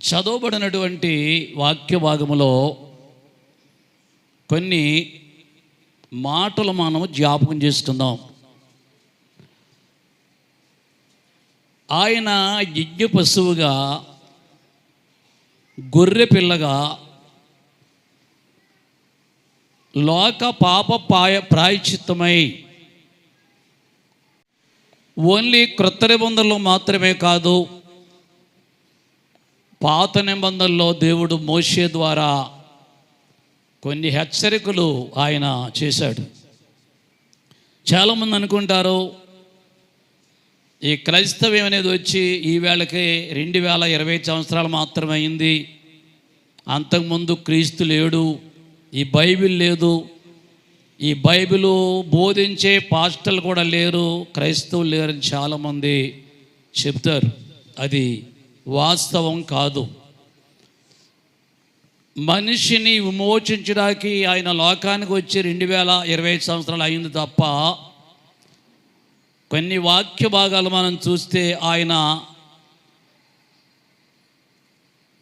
చదవబడినటువంటి వాక్య భాగములో కొన్ని మాటలు మనం జ్ఞాపకం చేసుకుందాం. ఆయన యజ్ఞ పశువుగా, గొర్రె పిల్లగా, లోక పాప ప్రాయశ్చిత్తమై ఓన్లీ క్రొత్త నిబంధనలు మాత్రమే కాదు, పాత నిబంధనలో దేవుడు మోషే ద్వారా కొన్ని హెచ్చరికలు ఆయన చేశాడు. చాలామంది అనుకుంటారు ఈ క్రైస్తవ్యం అనేది వచ్చి ఈ వేళకి 2020 సంవత్సరాలు మాత్రమే అయింది, అంతకుముందు క్రీస్తు లేడు, ఈ బైబిల్ లేదు, ఈ బైబిలు బోధించే పాస్టర్లు కూడా లేరు, క్రైస్తవులు లేరని చాలామంది చెప్తారు. అది వాస్తవం కాదు. మనిషిని విమోచించడానికి ఆయన లోకానికి వచ్చి 2025 సంవత్సరాలు అయింది తప్ప, కొన్ని వాక్య భాగాలు మనం చూస్తే ఆయన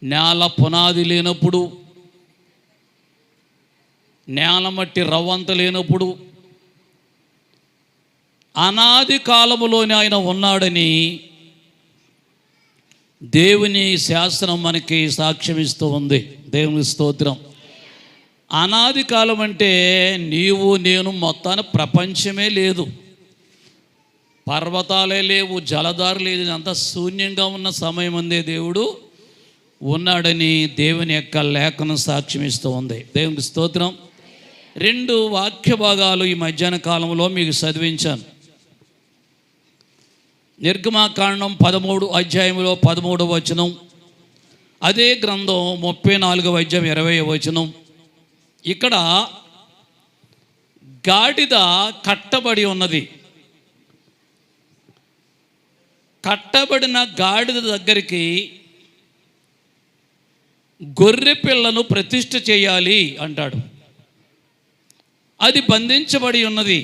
నేల పునాది లేనప్పుడు, నేల మట్టి రవ్వంత లేనప్పుడు, అనాది కాలములోనే ఆయన ఉన్నాడని దేవుని శాసనం మనకి సాక్ష్యం ఇస్తూ ఉంది. దేవుని స్తోత్రం. అనాది కాలం అంటే నీవు నేను మొత్తాన్ని ప్రపంచమే లేదు, పర్వతాలే లేవు, జలధార లేదు, అంతా శూన్యంగా ఉన్న సమయం అందే దేవుడు ఉన్నాడని దేవుని యొక్క లేఖనం సాక్ష్యం ఇస్తూ ఉంది. దేవునికి స్తోత్రం. 2 వాక్య భాగాలు ఈ మధ్యాహ్న కాలంలో మీకు చదివించాను. నిర్గమాకాండం 13 అధ్యాయంలో 13వ వచనం, అదే గ్రంథం 34వ అధ్యాయం 20వ వచనం. ఇక్కడ గాడిద కట్టబడి ఉన్నది. కట్టబడిన గాడిద దగ్గరికి గొర్రె పిల్లను ప్రతిష్ఠ చేయాలి అంటాడు. అది బంధించబడి ఉన్నది.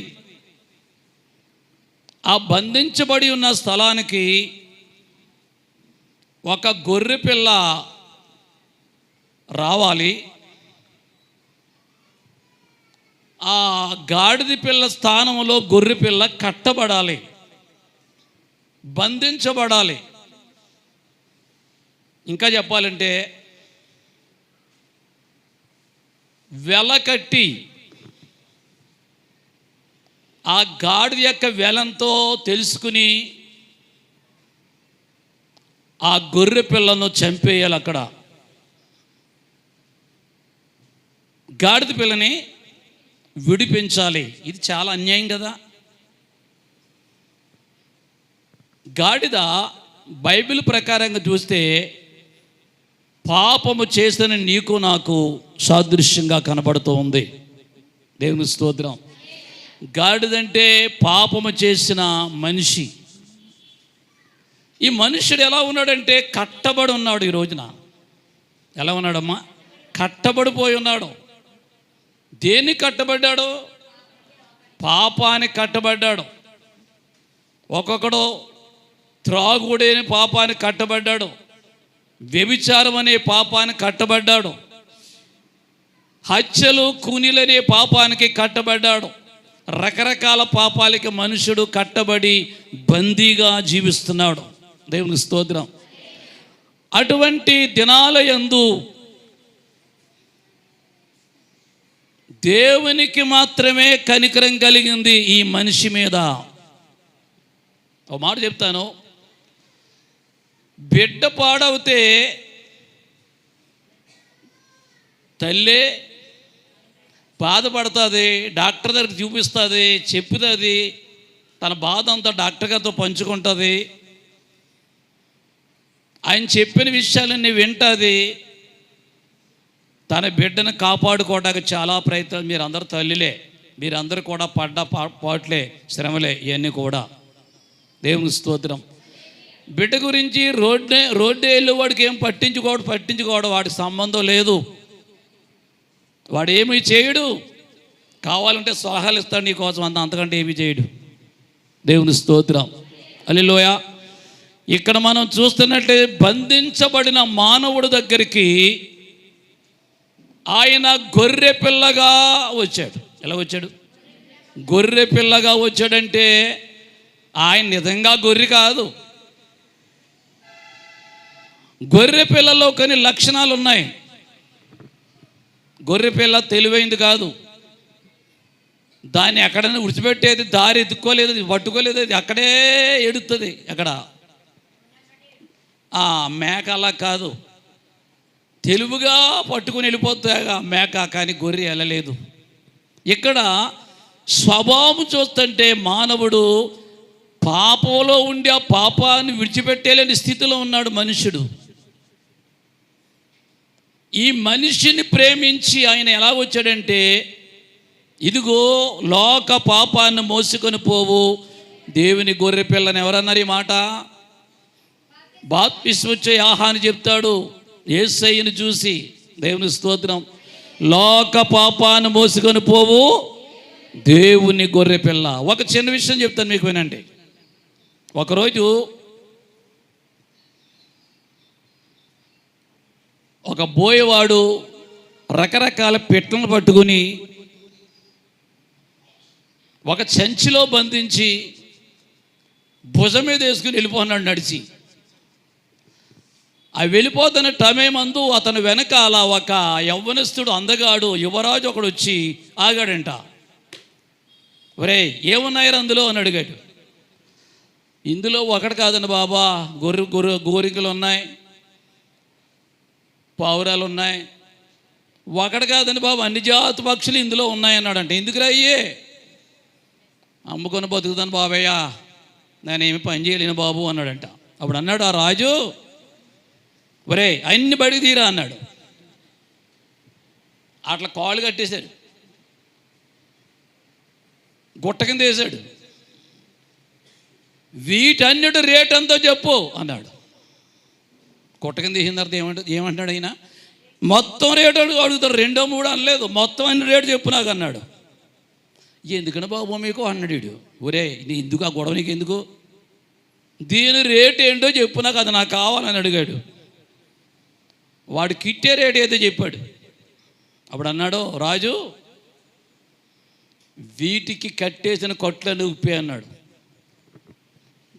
ఆ బంధించబడి ఉన్న స్థలానికి ఒక గొర్రె పిల్ల రావాలి. ఆ గాడిద పిల్ల స్థానంలో గొర్రె పిల్ల కట్టబడాలి, బంధించబడాలి. ఇంకా చెప్పాలంటే వెలకట్టి ఆ గాడిద యొక్క వెలంతో తెలుసుకుని ఆ గొర్రె పిల్లను చంపేయాలి. అక్కడ గాడిద పిల్లని విడిపించాలి. ఇది చాలా అన్యాయం కదా. గాడిద బైబిల్ ప్రకారంగా చూస్తే పాపము చేసిన నీకు నాకు సాదృశ్యంగా కనబడుతూ ఉంది. దేవుని స్తోత్రం. గాడిదంటే పాపము చేసిన మనిషి. ఈ మనుషుడు ఎలా ఉన్నాడంటే కట్టబడి ఉన్నాడు. ఈ రోజున ఎలా ఉన్నాడమ్మా? కట్టబడిపోయి ఉన్నాడు. దేనికి కట్టబడ్డాడు? పాపానికి కట్టబడ్డాడు. ఒక్కొక్కడు త్రాగుడనే పాపానికి కట్టబడ్డాడు, వ్యభిచారం అనే పాపానికి కట్టబడ్డాడు, హత్యలు కూనీలనే పాపానికి కట్టబడ్డాడు. రకరకాల పాపాలకి మనుషుడు కట్టబడి బందీగా జీవిస్తున్నాడు. దేవుని స్తోత్రం. అటువంటి దినాల యందు దేవునికి మాత్రమే కనికరం కలిగింది ఈ మనిషి మీద. ఒక మాట చెప్తాను, బిడ్డ పాడవుతే తల్లే బాధపడుతుంది, డాక్టర్ దగ్గరికి చూపిస్తుంది, చెప్పుతుంది, తన బాధ అంతా డాక్టర్ గారితో పంచుకుంటుంది, ఆయన చెప్పిన విషయాలన్నీ వింటుంది, తన బిడ్డను కాపాడుకోవడానికి చాలా ప్రయత్నం. మీరందరూ తల్లిలే, మీరందరూ కూడా పడ్డ పాటలే, శ్రమలే, ఇవన్నీ కూడా. దేవుని స్తోత్రం. బిడ్డ గురించి రోడ్డే వెళ్ళి వాడికి ఏం పట్టించుకోవడం వాడికి సంబంధం లేదు. వాడు ఏమీ చేయడు, కావాలంటే సలహాలు ఇస్తాడు నీకోసం, అంతకంటే ఏమీ చేయడు. దేవుని స్తోత్రం. హల్లెలూయా. ఇక్కడ మనం చూస్తున్నట్లే బంధించబడిన మానవుడి దగ్గరికి ఆయన గొర్రె పిల్లగా వచ్చాడు. ఎలా వచ్చాడు? గొర్రె పిల్లగా వచ్చాడంటే ఆయన నిజంగా గొర్రె కాదు. గొర్రె పిల్లలో కొన్ని లక్షణాలు ఉన్నాయి. గొర్రె పిల్ల తెలివైంది కాదు. దాన్ని ఎక్కడైనా విడిచిపెట్టేది, దారి ఎత్తుక్కోలేదు, పట్టుకోలేదు, అది అక్కడే ఎడుతుంది. ఎక్కడ మేక అలా కాదు, తెలుగుగా పట్టుకుని వెళ్ళిపోతాగా మేక, కానీ గొర్రె వెళ్ళలేదు. ఇక్కడ స్వభావం చూస్తుంటే మానవుడు పాపంలో ఉండి ఆ పాపాన్ని విడిచిపెట్టేలేని స్థితిలో ఉన్నాడు మనుషుడు. ఈ మనిషిని ప్రేమించి ఆయన ఎలా వచ్చాడంటే, ఇదిగో లోక పాపాన్ని మోసుకొని పోవు దేవుని గొర్రె పిల్లని. ఎవరన్నారు ఈ మాట? బాప్తిస్మొచ్చే యోహాను చెప్తాడు యేసయ్యను చూసి. దేవుని స్తోత్రం. లోక పాపాన్ని మోసుకొని పోవు దేవుని గొర్రె పిల్ల. ఒక చిన్న విషయం చెప్తాను మీకు, వినండి. ఒకరోజు ఒక బోయవాడు రకరకాల పిట్టలను పట్టుకుని ఒక సంచిలో బంధించి భుజం మీద వేసుకుని వెళ్ళిపోన్నాడు నడిచి. ఆ వెళ్ళిపోతున్న టమేమందు అతను వెనకాల ఒక యవ్వనస్తుడు అందగాడు యువరాజు ఒకడు వచ్చి ఆగాడంట. ఒరే, ఏమున్నాయి అందులో అని అడిగాడు. ఇందులో ఒకటి కాదండి బాబా, గోరింకలు ఉన్నాయి, పావురాలు ఉన్నాయి. ఒకటి కాదండి బాబు, అన్ని జాతి పక్షులు ఇందులో ఉన్నాయన్నాడంట. ఎందుకు రాయ్యే? అమ్ముకొని బతుకుతాను బాబయ్య, నేనేమి పని చేయలేను బాబు అన్నాడంట. అప్పుడు అన్నాడు ఆ రాజు, ఒరే అన్ని బడికి తీరా అన్నాడు. అట్లా కాళ్ళు కట్టేశాడు, గుట్ట కింద వేశాడు. వీటన్నిటి రేట్ ఎంతో చెప్పు అన్నాడు. గుట్ట కింద వేసిన తర్వాత ఏమంటాడు ఆయన? మొత్తం రేటు అడుగుతాడు. 2, 3 అనలేదు, మొత్తం అన్ని రేటు చెప్పు నాకు అన్నాడు. ఎందుకని బాబు మీకు అన్నాడు వీడు. ఒరే నీ ఎందుకు ఆ గొడవ, నీకు ఎందుకు, దీని రేటు ఏంటో చెప్పు నాకు, అది నాకు కావాలని అడిగాడు. వాడు కిట్టే రేటు ఏదో చెప్పాడు. అప్పుడు అన్నాడు రాజు, వీటికి కట్టేసిన కొట్లని ఉప్పే అన్నాడు.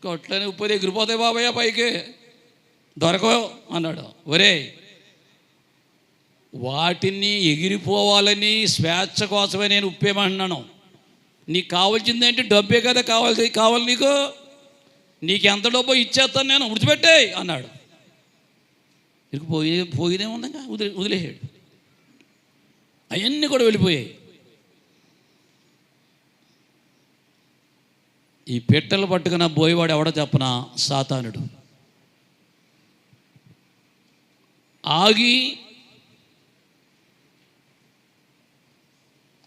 కొట్లని ఉప్పు ఎగిరిపోతాయి బాబయ్య పైకి, దొరకవు అన్నాడు. ఒరే వాటిని ఎగిరిపోవాలని స్వేచ్ఛ కోసమే నేను ఉప్పేమంటున్నాను. నీకు కావాల్సింది ఏంటి? డబ్బే కదా కావాలి నీకు ఎంత డబ్బో ఇచ్చేస్తాను నేను, విడిచిపెట్టాయి అన్నాడు. ఇక పోయిదేముందంగా వదిలేసాడు. అవన్నీ కూడా వెళ్ళిపోయాయి. ఈ పెట్టెలు పట్టుకున్న బోయవాడు ఎవడో చెప్పన? సాతానుడు. ఆగి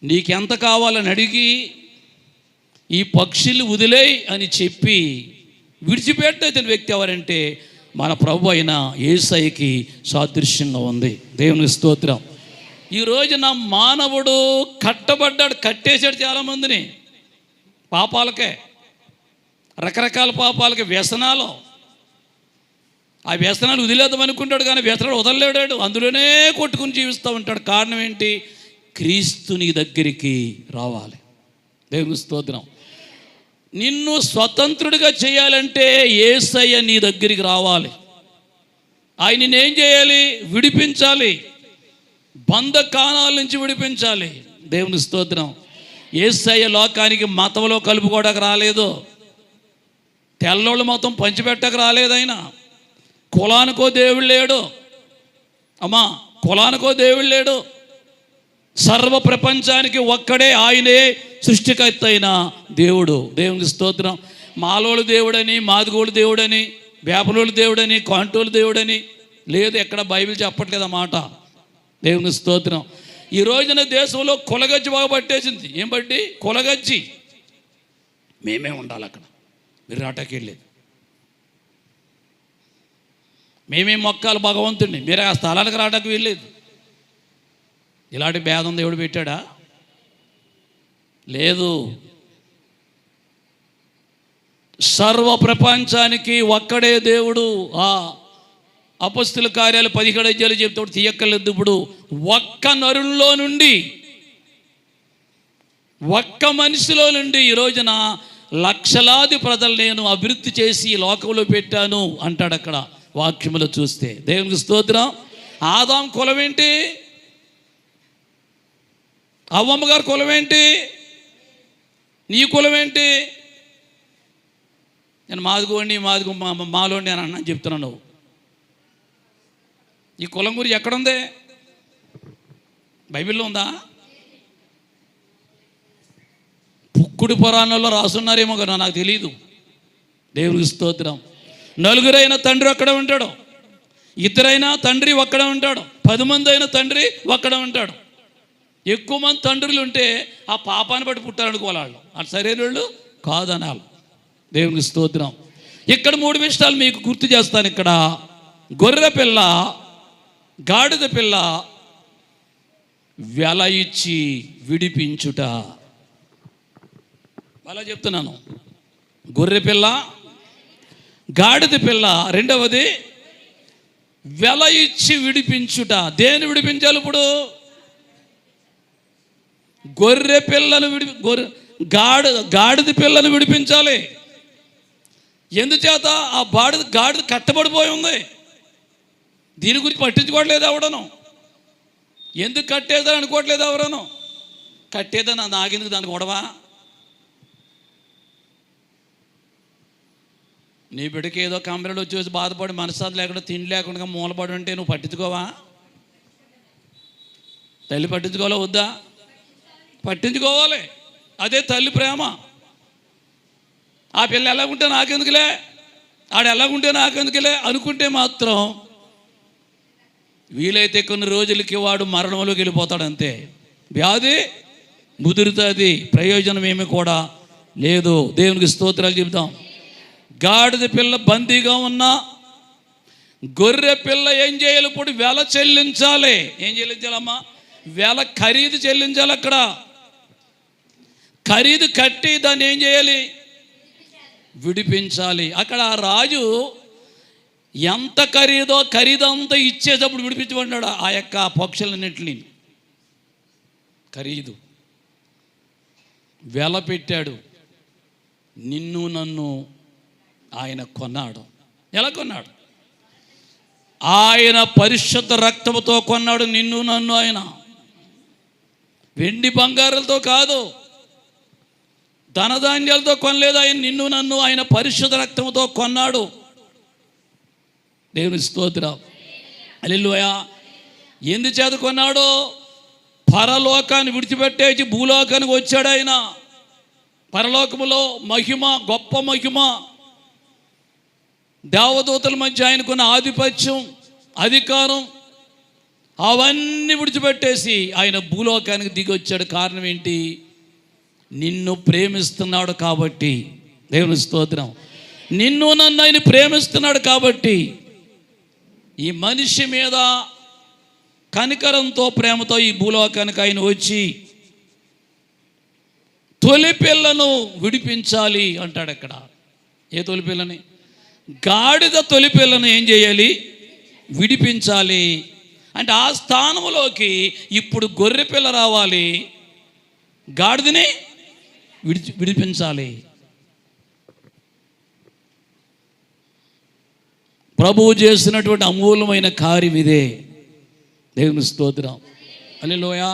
నీకెంత కావాలని అడిగి ఈ పక్షులు వదిలేయి అని చెప్పి విడిచిపెట్టిన వ్యక్తి ఎవరంటే మన ప్రభు అయిన యేసయ్యకి సాదృశ్యంగా ఉంది. దేవుని స్తోత్రం. ఈ రోజున మానవుడు కట్టబడ్డాడు, కట్టేశాడు చాలామందిని పాపాలకే, రకరకాల పాపాలకి, వ్యసనాలు. ఆ వ్యసనాలు వదిలేద్దాం అనుకుంటాడు, కానీ వ్యసనాలు వదలలేడాడు, అందులోనే కొట్టుకుని జీవిస్తూ ఉంటాడు. కారణం ఏంటి? క్రీస్తుని దగ్గరికి రావాలి. దేవుని స్తోత్రం. నిన్ను స్వతంత్రుడిగా చేయాలంటే యేసయ్య నీ దగ్గరికి రావాలి. ఆయన నిన్నేం చేయాలి? విడిపించాలి, బంధకానాల నుంచి విడిపించాలి. దేవుని స్తోత్రం. యేసయ్య లోకానికి మతంలో కలుపుకోవడానికి రాలేదు, తెల్లోళ్ళు మొత్తం పంచిపెట్టక రాలేదు. ఆయన కులానికో దేవుడు లేడు అమ్మా, కులానికో దేవుడు లేడు. సర్వ ప్రపంచానికి ఒక్కడే ఆయనే సృష్టికర్త అయిన దేవుడు. దేవుని స్తోత్రం. మాలోడు దేవుడని, మాదిగోడు దేవుడని, వేపలోడు దేవుడని, కాంటోలు దేవుడని లేదు, ఎక్కడ బైబిల్ చెప్పట్లేదు అన్నమాట. దేవుని స్తోత్రం. ఈ రోజున దేశంలో కులగజ్జి బాగా పట్టేసింది. ఏం బట్టి? కులగజ్జి. మేమే ఉండాలి అక్కడ, మీరు రాటాకి వెళ్ళేది, మేమే మొక్కాలి భగవంతుడిని, మీరే ఆ స్థలానికి రాటానికి వెళ్ళేది. ఇలాంటి భేదం దేవుడు పెట్టాడా? లేదు. సర్వ ప్రపంచానికి ఒక్కడే దేవుడు. అపొస్తలుల కార్యాలు 17 అధ్యాయాలు చెప్తాడు, తీయక్కర్లేదు. ఇప్పుడు ఒక్క నరుల్లో నుండి, ఒక్క మనిషిలో నుండి ఈ రోజున లక్షలాది ప్రజలు నేను అభివృద్ధి చేసి లోకంలో పెట్టాను అంటాడు అక్కడ వాక్యములో చూస్తే. దేవునికి స్తోత్రం. ఆదాం కులం ఏంటి? అవ్వమ్మ గారి కులం ఏంటి? నీ కులం ఏంటి? నేను మాదిగోండి మాలోండి అని అన్నా చెప్తున్నాను. నువ్వు ఈ కులం గురించి ఎక్కడుంది? బైబిల్లో ఉందా? పుక్కుడు పురాణంలో రాసున్నారేమో కదా, నాకు తెలియదు. దేవునికి స్తోత్రం. నలుగురైన తండ్రి ఒక్కడే ఉంటాడు, ఇద్దరైనా తండ్రి ఒక్కడే ఉంటాడు, 10 మంది అయిన తండ్రి ఒక్కడే ఉంటాడు. ఎక్కువ మంది తండ్రులు ఉంటే ఆ పాపాన్ని బట్టి పుట్టారనుకోవాలి వాళ్ళు, అది సరైన వాళ్ళు కాదనాలి. దేవునికి స్తోత్రం. ఇక్కడ 3 విషయాలు మీకు గుర్తు చేస్తాను. ఇక్కడ గొర్రె పిల్ల, గాడిద పిల్ల, వెల ఇచ్చి విడిపించుట. అలా చెప్తున్నాను. గొర్రె పిల్ల, గాడిద పిల్ల, రెండవది వెల ఇచ్చి విడిపించుట. దేని విడిపించాలి? ఇప్పుడు గొర్రె పిల్లను గాడిద పిల్లను విడిపించాలి. ఎందుచేత? ఆ గాడిద కట్టబడిపోయి ఉంది. దీని గురించి పట్టించుకోవట్లేదు ఎవడను. ఎందుకు కట్టేదని అనుకోవట్లేదు ఎవరను. కట్టేదని నాకెందుకు దానికి గొడవ? నీ బిడ్డకి ఏదో కంపెనీలో వచ్చేసి బాధపడి మనశ్శాంతి లేకుండా తిండి లేకుండా మూలపడి ఉంటే నువ్వు పట్టించుకోవా? తల్లి పట్టించుకోవాలా వద్దా? పట్టించుకోవాలి. అదే తల్లి ప్రేమ. ఆ పిల్ల ఎలాగుంటే నాకెందుకులే, ఆడు ఎలాగుంటే నాకెందుకులే అనుకుంటే మాత్రం వీలైతే కొన్ని రోజులకి వాడు మరణంలోకి వెళ్ళిపోతాడు. అంతే, వ్యాధి ముదురుతుంది, ప్రయోజనం ఏమి కూడా లేదు. దేవునికి స్తోత్రాలు చెబుతాం. గాడిద పిల్ల బందీగా ఉన్న గొర్రె పిల్ల ఏం చేయాలి? ఇప్పుడు వెల చెల్లించాలి. ఏం చెల్లించాలమ్మా? వెల ఖరీదు చెల్లించాలి. అక్కడ ఖరీదు కట్టి దాన్ని ఏం చేయాలి? విడిపించాలి. అక్కడ ఆ రాజు ఎంత ఖరీదంతా ఇచ్చేటప్పుడు విడిపించబడ్డాడు ఆ యొక్క పక్షులన్నింటినీ. ఖరీదు వెల పెట్టాడు. నిన్ను నన్ను ఆయన కొన్నాడు. ఎలా కొన్నాడు? ఆయన పరిశుద్ధ రక్తముతో కొన్నాడు నిన్ను నన్ను. ఆయన వెండి బంగారాలతో కాదు, ధనధాన్యాలతో కొనలేదు. ఆయన నిన్ను నన్ను ఆయన పరిశుద్ధ రక్తముతో కొన్నాడు. దేవుని స్తోత్రం. హల్లెలూయా. ఎందుచేత కొన్నాడు? పరలోకాన్ని విడిచిపెట్టేసి భూలోకానికి వచ్చాడు ఆయన. పరలోకములో మహిమ, గొప్ప మహిమ, దేవదూతల మధ్య ఆయనకున్న ఆధిపత్యం, అధికారం అవన్నీ విడిచిపెట్టేసి ఆయన భూలోకానికి దిగి వచ్చాడు. కారణం ఏంటి? నిన్ను ప్రేమిస్తున్నాడు కాబట్టి. దేవుని స్తోత్రం. నిన్ను నన్ను ఆయన ప్రేమిస్తున్నాడు కాబట్టి ఈ మనిషి మీద కనికరంతో, ప్రేమతో ఈ భూలోకానికి ఆయన వచ్చి తొలి పిల్లను విడిపించాలి అంటాడు. అక్కడ ఏ తొలి పిల్లని? గాడిద తొలి పిల్లను ఏం చేయాలి? విడిపించాలి. అంటే ఆ స్థానంలోకి ఇప్పుడు గొర్రె పిల్ల రావాలి, గాడిదని విడిపించాలి. ప్రభువు చేసినటువంటి అమూల్యమైన కార్యం ఇదే. దేవుని స్తోత్రం. హల్లెలూయా.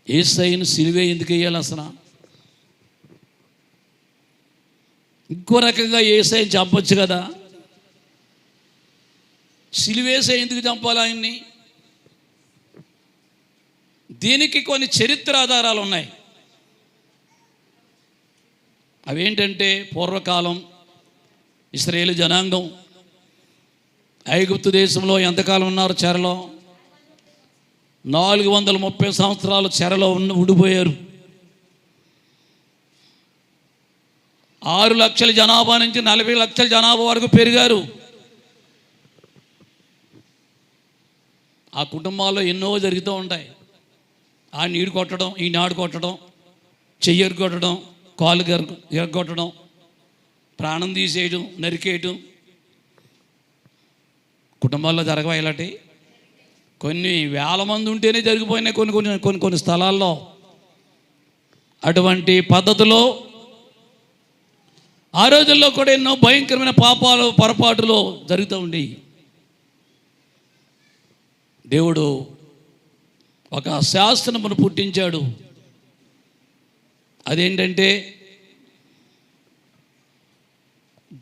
యేసయ్యను సిలువే ఎందుకు వేయాలి అసలు? ఇంకో రకంగా యేసయ్యను చంపొచ్చు కదా. సిలువేసే ఎందుకు చంపాలి ఆయన్ని? దీనికి కొన్ని చరిత్ర ఆధారాలు ఉన్నాయి. అవేంటంటే, పూర్వకాలం ఇశ్రాయేలు జనాంగం ఐగుప్తు దేశంలో ఎంతకాలం ఉన్నారు? చెరలో 430 సంవత్సరాలు చెరలో ఉండిపోయారు. 6 లక్షల జనాభా నుంచి 40 లక్షల జనాభా వరకు పెరిగారు. ఆ కుటుంబాల్లో ఎన్నో జరుగుతూ ఉంటాయి. ఆ నీడు కొట్టడం, ఈ నాడు కొట్టడం, చెయ్యరు కొట్టడం, కాలు ఎరగొట్టడం, ప్రాణం తీసేయడం, నరికేయడం. కుటుంబాల్లో జరగవా ఇలాంటి? కొన్ని వేల మంది ఉంటేనే జరిగిపోయినాయి కొన్ని కొన్ని కొన్ని కొన్ని స్థలాల్లో. అటువంటి పద్ధతిలో ఆ రోజుల్లో కూడా ఎన్నో భయంకరమైన పాపాలు పొరపాటులో జరుగుతూ ఉండేవి. దేవుడు ఒక శాస్త్రమును పుట్టించాడు. అదేంటంటే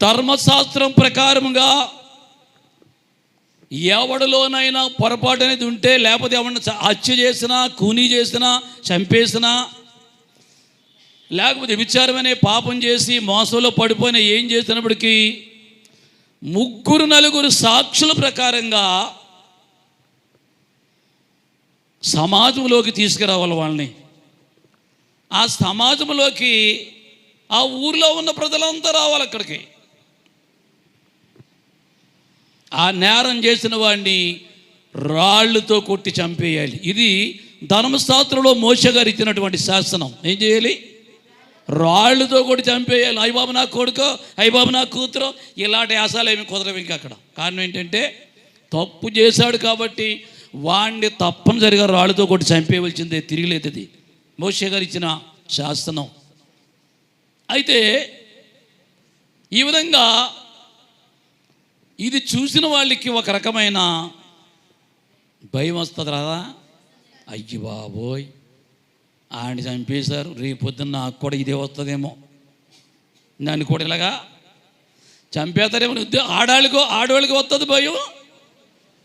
ధర్మశాస్త్రం ప్రకారముగా ఎవడిలోనైనా పొరపాటు అనేది ఉంటే, లేకపోతే ఎవరిని హత్య చేసినా, కూనీ చేసినా, చంపేసినా, లేకపోతే విచారమనే పాపం చేసి మోసంలో పడిపోయిన ఏం చేసినప్పటికీ 3-4 సాక్షుల ప్రకారంగా సమాజంలోకి తీసుకురావాలి వాళ్ళని. ఆ సమాజంలోకి ఆ ఊర్లో ఉన్న ప్రజలంతా రావాలి అక్కడికి. ఆ నేరం చేసిన వాడిని రాళ్ళతో కొట్టి చంపేయాలి. ఇది ధర్మశాస్త్రంలో మోషే గారు ఇచ్చినటువంటి శాసనం. ఏం చేయాలి? రాళ్ళతో కొట్టి చంపేయాలి. అయ్యబాబు నా కొడుకో, అయ్యబాబు నా కూతురో, ఇలాంటి ఆశాలు ఏమి కుదరవు ఇంకా అక్కడ. కారణం ఏంటంటే తప్పు చేశాడు కాబట్టి వాడిని తప్పనిసరిగా రాళ్ళతో కొట్టి చంపేయవలసిందే, తిరిగిలేదది మోషే గారు ఇచ్చిన శాసనం. అయితే ఈ విధంగా ఇది చూసిన వాళ్ళకి ఒక రకమైన భయం వస్తుంది రాదా? అయ్యి బాబోయ్, ఆయన చంపేశారు, రేపొద్దున్న నాకు కూడా ఇదే వస్తుందేమో, నన్ను కూడా ఇలాగా చంపేస్తారేమో. ఆడవాళ్ళకి వస్తుంది భయం,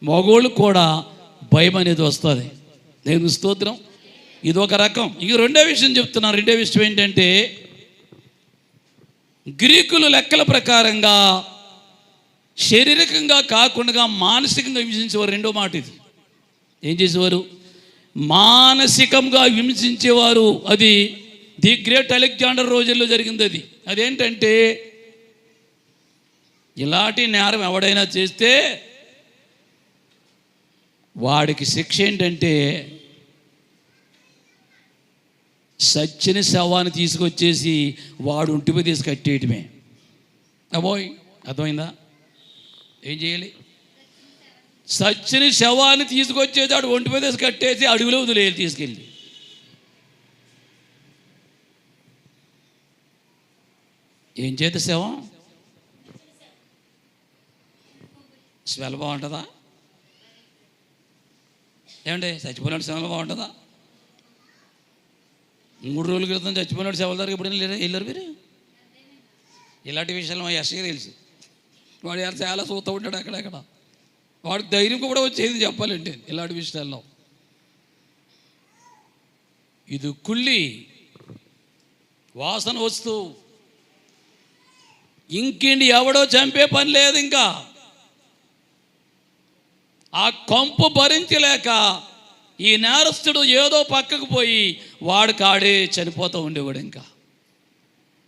మగవాళ్ళకి కూడా భయం అనేది వస్తుంది. దేవుని స్తోత్రం. ఇది ఒక రకం. ఇక రెండో విషయం చెప్తున్నాను. రెండో విషయం ఏంటంటే గ్రీకులు లెక్కల ప్రకారంగా శారీరకంగా కాకుండా మానసికంగా హింసించేవారు. రెండో మాట ఇది. ఏం చేసేవారు? మానసికంగా హింసించేవారు. అది ది గ్రేట్ అలెగ్జాండర్ రోజుల్లో జరిగింది. అదేంటంటే ఇలాంటి నేరం ఎవడైనా చేస్తే వాడికి శిక్ష ఏంటంటే సచ్చిన శవాన్ని తీసుకొచ్చేసి వాడు ఒంటిపై తీసి కట్టేయటమే. అబోయ్, అర్థమైందా? ఏం చేయాలి? సచ్చిన శవాన్ని తీసుకొచ్చేసి వాడు ఒంటిపై తీసి కట్టేసి అడుగులో వదిలేయాలి తీసుకెళ్ళి. ఏం చేత శవం? స్మెల్ బాగుంటుందా? ఏమంటే చచ్చిపోయినాడు శవం బాగుంటుందా? 3 రోజుల క్రితం చచ్చిపోయినాడు శవాల దగ్గర ఎప్పుడైనా వెళ్ళారు మీరు? ఇలాంటి విషయాలు మా ఎస్ఐకి తెలుసు. వాడు చాలా చూస్తూ ఉంటాడు అక్కడక్కడ. వాడికి ధైర్యం కూడా వచ్చేది చెప్పాలంటే ఇలాంటి విషయాల్లో. ఇది కుళ్ళి వాసన వస్తూ ఇంకేంటి ఎవడో చంపే పని లేదు. ఇంకా ఆ కొంపు భరించలేక ఈ నేరస్తుడు ఏదో పక్కకు పోయి వాడు కాడే చనిపోతూ ఉండేవాడు. ఇంకా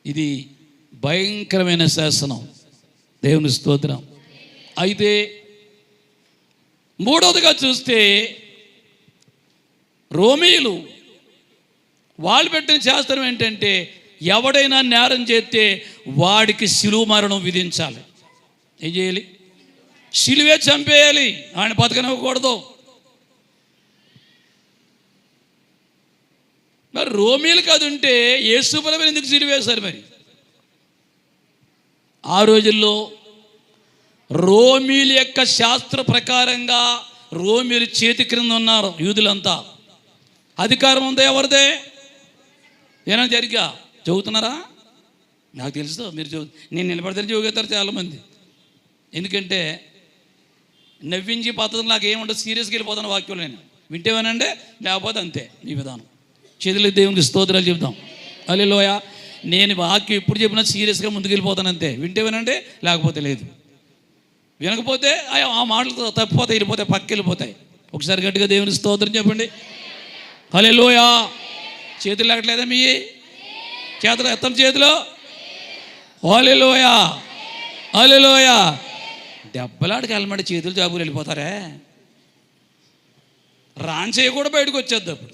ఇది భయంకరమైన శాసనం. దేవుని స్తోత్రం. అయితే మూడవదిగా చూస్తే రోమీయులు వాళ్ళు పెట్టిన శాస్త్రం ఏంటంటే ఎవడైనా నేరం చేస్తే వాడికి శిలువ మరణం విధించాలి. ఏం చేయాలి? శిలువే చంపేయాలి, ఆయన బతకనివ్వకూడదు. మరి రోమీలకు అది ఉంటే యేసు ప్రభువుని ఎందుకు సిలువేశారు? మరి ఆ రోజుల్లో రోమీల యొక్క శాస్త్ర ప్రకారంగా రోమీలు చేతి క్రింద ఉన్నారు యూదులంతా. అధికారం ఉందా ఎవరిదే? ఏమైనా జరిగా చదువుతున్నారా? నాకు తెలుసు మీరు నేను నిలబడితే చదువుతారు చాలామంది. ఎందుకంటే నవ్వించి పద్ధతులు నాకు ఏముండదు, సీరియస్గా వెళ్ళిపోతాను వాక్యం. నేను వింటేవేనంటే లేకపోతే అంతే. ఈ విధానం చేతులకు దేవునికి స్తోత్రాలు చెప్తాం. హల్లెలూయా. నేను వాక్యం ఎప్పుడు చెప్పినా సీరియస్గా ముందుకు వెళ్ళిపోతాను అంతే. వింటేవేనంటే లేకపోతే లేదు. వినకపోతే ఆ మాటలు తప్పిపోతాయి, వెళ్ళిపోతాయి, పక్కకి వెళ్ళిపోతాయి. ఒకసారి గట్టిగా దేవునికి స్తోత్రం చెప్పండి. హల్లెలూయా. చేతులు లేకట్లేదా? మీ చేతులు ఎత్తని చేతిలో. హల్లెలూయా, హల్లెలూయా. దెబ్బలాడికి వెళ్ళమంటే చేతులు జాబులు వెళ్ళిపోతారే. రాంచే కూడా బయటకు వచ్చేద్ది. అప్పుడు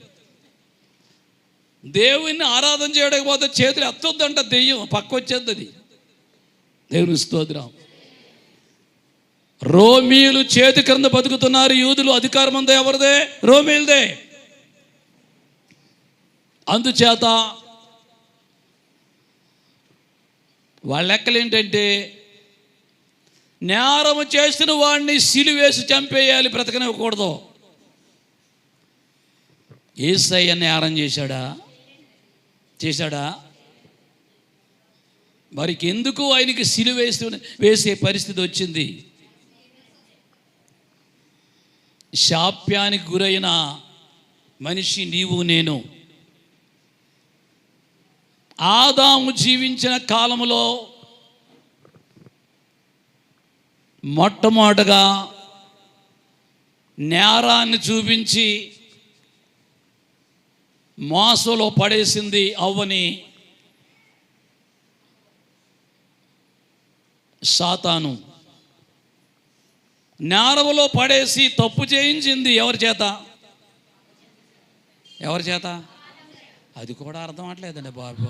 దేవుణ్ణి ఆరాధన చేయకపోతే చేతులు ఎత్తొద్దంట, దెయ్యం పక్క వచ్చేది. అది దేవుని స్తోత్రం. రోమీయులు చేతి క్రింద బతుకుతున్నారు, యూదులు అధికారం అంతా ఎవరిదే? రోమీయులదే. అందుచేత వాళ్ళ లెక్కలు ఏంటంటే, నేరము చేసిన వాడిని సిలువేసి చంపేయాలి, బ్రతకనివ్వకూడదు. యేసయ్య నేరం చేశాడా? మరికి ఎందుకు ఆయనకి వేసే పరిస్థితి వచ్చింది? శాప్యానికి గురైన మనిషి నీవు నేను. ఆదాము జీవించిన కాలంలో మొట్టమొదటగా నేరాన్ని చూపించి మోసంలో పడేసింది అవ్వని సాతాను. నేరములో పడేసి తప్పు చేయించింది ఎవరి చేత? అది కూడా అర్థం అవట్లేదండి బాబు.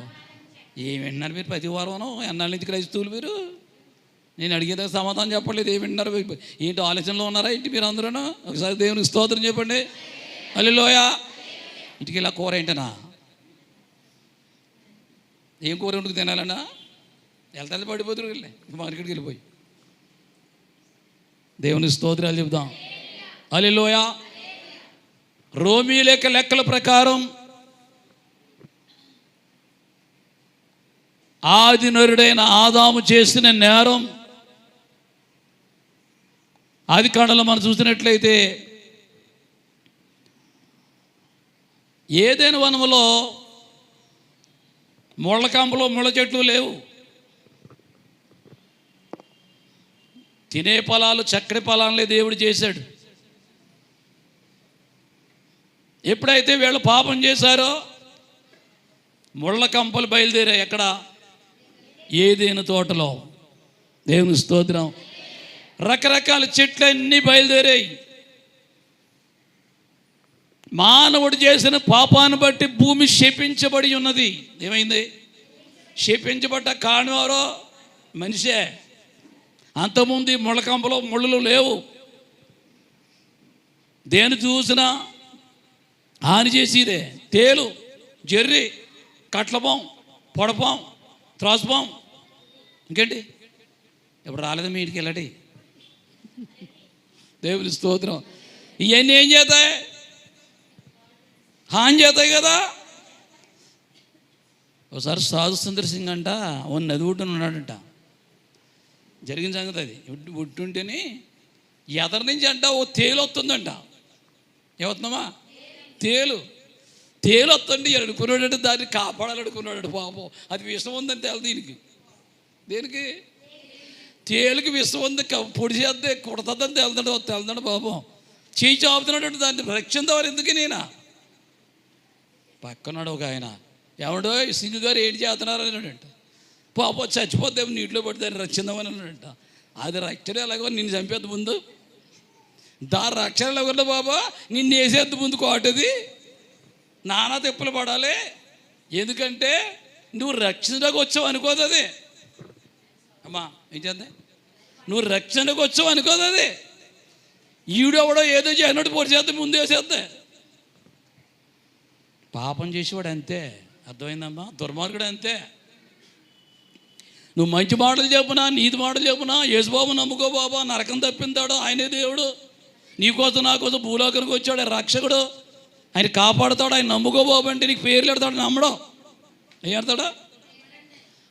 ఏమి వింటున్నారు మీరు? ప్రతి వారం ఎన్నాళ్ళ నుంచి క్రైస్తవులు మీరు? నేను అడిగేదా సమాధానం చెప్పలేదు. ఏమి వింటున్నారు? ఏంటి ఆలోచనలో ఉన్నారా ఏంటి మీరు అందరూ? ఒకసారి దేవునికి స్తోత్రం చెప్పండి. హల్లెలూయా. ఇంటికి ఇలా కూర ఏంటనా? ఏం కూర వండుకు తినాలన్నా? వెళ్తా పడిపోతురు వెళ్ళి మార్కెట్కి వెళ్ళిపోయి. దేవుని స్తోత్రాలు చెబుదాం. హల్లెలూయా. రోమీయుల లెక్కల ప్రకారం ఆది నరుడైన ఆదాము చేసిన నేరం ఆది కాండలో మనం చూసినట్లయితే ఏదైనా వనములో ముళ్ళ కంపలో ముళ్ళ చెట్లు లేవు. తినే ఫలాలు, చక్కటి ఫలాలనే దేవుడు చేశాడు. ఎప్పుడైతే వీళ్ళు పాపం చేశారో ముళ్ళ కంపలు బయలుదేరాయి. ఎక్కడ? ఏదైనా తోటలో. దేవుని స్తోత్రం. రకరకాల చెట్లన్నీ బయలుదేరాయి. మానవుడు చేసిన పాపాన్ని బట్టి భూమి శపించబడి ఉన్నది. ఏమైంది? శపించబడ్డ కారణం ఎవరో? మనిషే. అంతకుముందు ముళ్ళకంపలో ముళ్ళు లేవు. దేని చూసినా హాని చేసేదే. తేలు, జర్రి, కట్లపాం, పొడపాం, త్రాసుపాం, ఇంకేంటి ఇప్పుడు రాలేదు మీ ఇంటికి వెళ్ళటి. దేవుని స్తోత్రం. ఇవన్నీ ఏం చేస్తాయి? హాని చేస్తాయి కదా. ఒకసారి సాధు సుందర్ సింగ్ అంట ఓ నది ఒడ్డున ఉన్నాడంట. జరిగిన సంగతి అది. ఒడ్డుంటేనే ఎదరి నుంచి అంట ఓ తేలు వస్తుందంట. ఏమవుతుందమ్మా? తేలు వస్తుంది. అనుకున్నాడంటే దాన్ని కాపాడాలనుకున్నాడు. పాపం అది విషం ఉందని తెలు. దేనికి? తేలికి విషం ఉంది, పొడి చేద్దే కుడతదని తెలదండి పాపం. చేయి చాపుతున్నాడు. దాన్ని రక్షించవాలి ఎందుకు? నేనా పక్కన్నాడు ఒక ఆయన, ఎవడో సింగు గారు ఏంటి చేస్తున్నారు అన్నాడంట. పాపం చచ్చిపోతే నీటిలో పడి దాన్ని రక్షిందామని అన్నాడంట. అది రక్షణ ఎలాగో నిన్ను చంపేద్దు ముందు, దాని రక్షణ ఎలాగో బాబా నిన్ను వేసేద్దు ముందు కోటది. నానా తిప్పలు పడాలి. ఎందుకంటే నువ్వు రక్షణకు వచ్చావు అనుకోదు అది. అమ్మా ఏం చేద్దా? నువ్వు రక్షణకు వచ్చావు అనుకోదు అది. ఈడెవడో ఏదో చేయనట్టు పొడి చేద్దాం ముందు వేసేద్దా. పాపం చేసేవాడు అంతే. అర్థమైందమ్మా? దుర్మార్గుడు అంతే. నువ్వు మంచి మాటలు చెప్పునా, నీతి మాటలు చెప్పునా, యేసుబాబు నమ్ముకో బాబా, నరకం తప్పిందాడు, ఆయనే దేవుడు, నీకోసం నా కోసం భూలోకానికి వచ్చాడు, రక్షకుడు, ఆయన కాపాడుతాడు, ఆయన నమ్ముకో బాబు అంటే నీకు పేర్లు ఎడతాడు. నమ్మడం ఏం ఎడతాడా?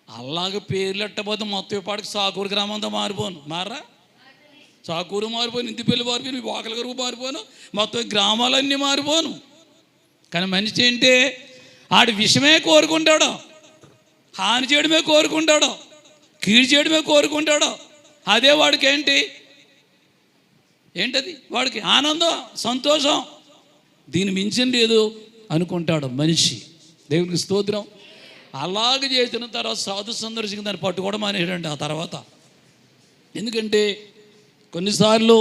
అలాగే పేర్లు ఎట్టబోతే మొత్తం ఇప్పటికి సాకూరు గ్రామం అంతా మారా సాకూరు మారిపోను, ఇంటిపల్లి మారిపోను, వాకల గరువు మారిపోను, మొత్తం గ్రామాలన్నీ మారిపోను. కానీ మనిషి ఏంటి? ఆడి విషమే కోరుకుంటాడు, హాని చేయడమే కోరుకుంటాడు, కీడు చేయడమే కోరుకుంటాడు. అదే వాడికి ఏంటది? వాడికి ఆనందం, సంతోషం, దీని మించింది లేదు అనుకుంటాడు మనిషి. దేవునికి స్తోత్రం. అలాగే చేసిన తర్వాత సాధు సందర్శించిన దాన్ని పట్టుకోవడం అనేటండి ఆ తర్వాత. ఎందుకంటే కొన్నిసార్లు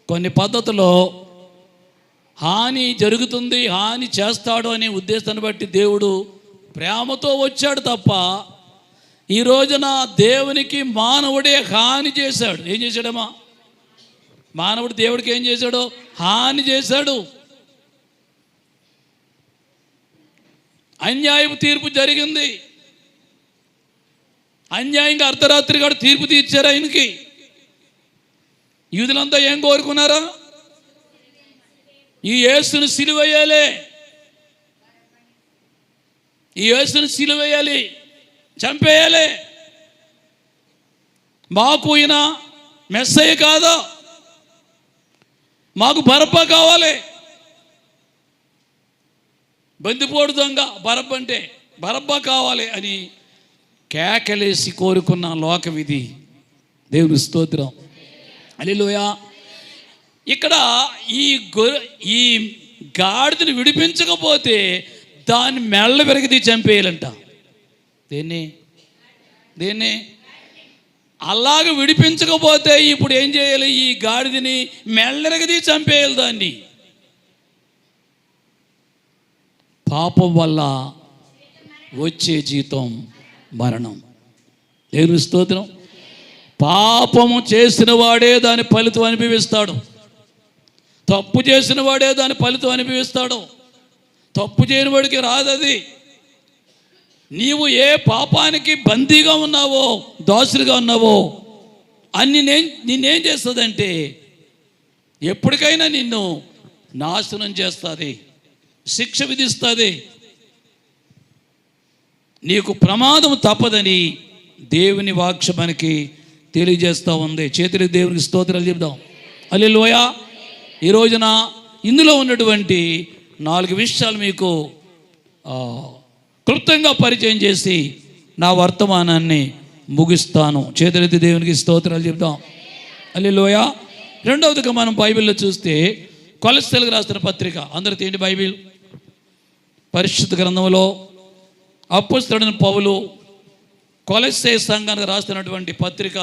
కొన్ని పద్ధతుల్లో హాని జరుగుతుంది, హాని చేస్తాడు అనే ఉద్దేశాన్ని బట్టి దేవుడు ప్రేమతో వచ్చాడు తప్ప ఈ రోజున దేవునికి మానవుడే హాని చేశాడు. ఏం చేశాడమ్మా? మానవుడు దేవుడికి ఏం చేశాడు? హాని చేశాడు. అన్యాయపు తీర్పు జరిగింది. అన్యాయంగా అర్ధరాత్రి గారు తీర్పు తీర్చారు ఆయనకి. యూదులంతా ఏం కోరుకున్నారా? ఈ యేసుని సిలువేయాలి, ఈ యేసుని సిలువేయాలి, చంపేయాలి, మాకు ఈయన మెస్సయ్య కాదు, మాకు బరబ్బ కావాలి. బందిపోడు దొంగ బరబ్బ అంటే బరబ్బ కావాలి అని కేకలేసి కోరుకున్న లోకం ఇది. దేవుని స్తోత్రం, హల్లెలూయా. ఇక్కడ ఈ గాడిదను విడిపించకపోతే దాన్ని మెల్ల పెరిగితే చంపేయాలంట. దేన్ని అలాగ విడిపించకపోతే ఇప్పుడు ఏం చేయాలి? ఈ గాడిదని మెల్లరగది చంపేయాలి. దాన్ని పాపం వల్ల వచ్చే జీతం మరణం. దేవుని స్తోత్రం. పాపము చేసిన వాడే దాని ఫలితం అనుభవిస్తాడు. తప్పు చేసిన వాడే దాని ఫలితం అనుభవిస్తాడు. తప్పు చేయని వాడికి రాదది. నీవు ఏ పాపానికి బందీగా ఉన్నావో, దాసులుగా ఉన్నావో అన్ని నిన్నేం చేస్తుందంటే ఎప్పటికైనా నిన్ను నాశనం చేస్తుంది, శిక్ష విధిస్తుంది. నీకు ప్రమాదం తప్పదని దేవుని వాక్యం మనకి తెలియజేస్తూ ఉంది. చేతులు దేవునికి స్తోత్రాలు చెప్దాం. హల్లెలూయా. ఈ రోజున ఇందులో ఉన్నటువంటి 4 విషయాలు మీకు క్లుప్తంగా పరిచయం చేసి నా వర్తమానాన్ని ముగిస్తాను. చేతులెత్తి దేవునికి స్తోత్రాలు చెప్దాం. హల్లెలూయా. రెండవదిగా మనం బైబిల్లో చూస్తే కొలస్సీలకు రాసిన పత్రిక, అందరూ తీయండి బైబిల్. పరిశుద్ధ గ్రంథంలో అపోస్తలుడైన పౌలు కొలస్సీ సంఘానికి రాస్తున్నటువంటి పత్రిక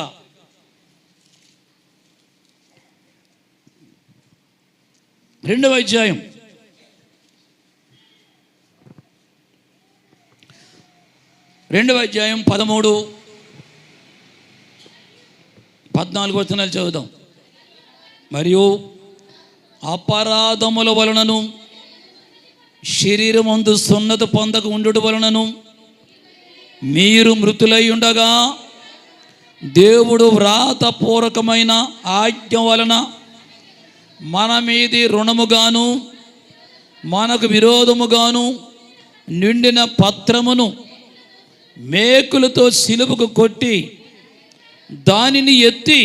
2వ అధ్యాయం 13, 14 వచనాలు చదువుదాం. మరియు అపరాధముల వలనను శరీరమందు సున్నతి పొందక ఉండుట వలనను మీరు మృతులై ఉండగా దేవుడు వ్రాతపూర్వకమైన ఆజ్ఞ వలన మన మీది రుణముగాను మనకు విరోధముగాను నిండిన పత్రమును మేకులతో సిలువకు కొట్టి దానిని ఎత్తి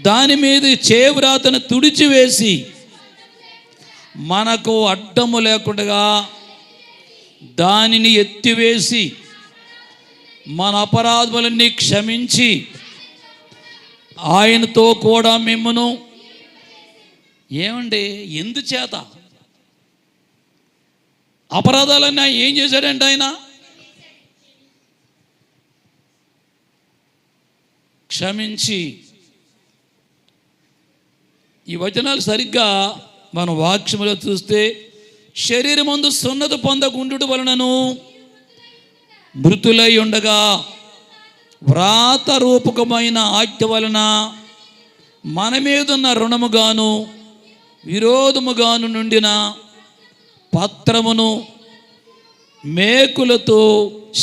దాని మీద చేవ్రాతను తుడిచివేసి మనకు అడ్డము లేకుండా దానిని ఎత్తివేసి మన అపరాధములన్నీ క్షమించి ఆయనతో కూడా మిమ్మును ఏమండి ఎందుచేత అపరాధాలన్నీ ఏం చేశాడంటే ఆయన క్షమించి. ఈ వచనాలు సరిగ్గా మన వాక్యములో చూస్తే శరీరమందు సున్నతి పొందకుండుట వలనను మృతులై ఉండగా వ్రాత రూపకమైన ఆజ్ఞ వలన మన మీదున్న రుణముగాను విరోధముగాను నుండిన పత్రమును మేకులతో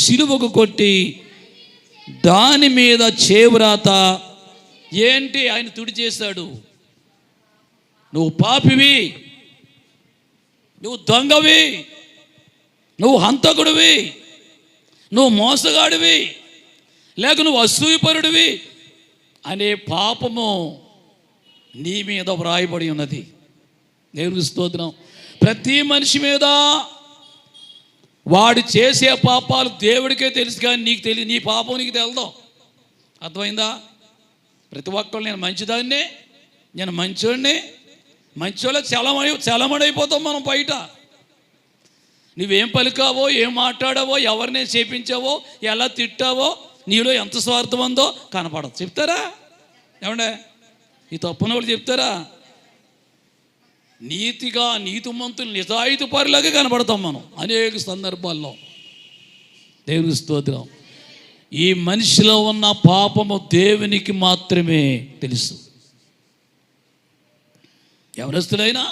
సిలువకు కొట్టి దాని మీద చేవ్రాత ఏంటి ఆయన తుడిచేశాడు. నువ్వు పాపివి, నువ్వు దొంగవి, నువ్వు హంతకుడివి, నువ్వు మోసగాడివి, లేక నువ్వు అసూయపరుడివి అనే పాపము నీ మీద వ్రాయబడి ఉన్నది. దేవునికి స్తోత్రం. ప్రతి మనిషి మీద వాడు చేసే పాపాలు దేవుడికే తెలుసు, కానీ నీకు తెలియదు. నీ పాపం నీకు తెలదు. అర్థమైందా? ప్రతి ఒక్కళ్ళు నేను మంచిదాన్నే, నేను మంచోడిని, మంచోళ్ళ చలమడైపోతాం మనం బయట. నువ్వేం పలికావో, ఏం మాట్లాడావో, ఎవరినే చేపించావో, ఎలా తిట్టావో, నీలో ఎంత స్వార్థం ఉందో కనపడదు. చెప్తారా? ఏమండే ఈ తప్పున వాళ్ళు చెప్తారా? నీతిగా నీతిమంతులు నిజాయితీ పరులాగా కనబడతాం మనం అనేక సందర్భాల్లో. దేవుని స్తోత్రం. ఈ మనిషిలో ఉన్న పాపము దేవునికి మాత్రమే తెలుసు. యవనస్తులైనా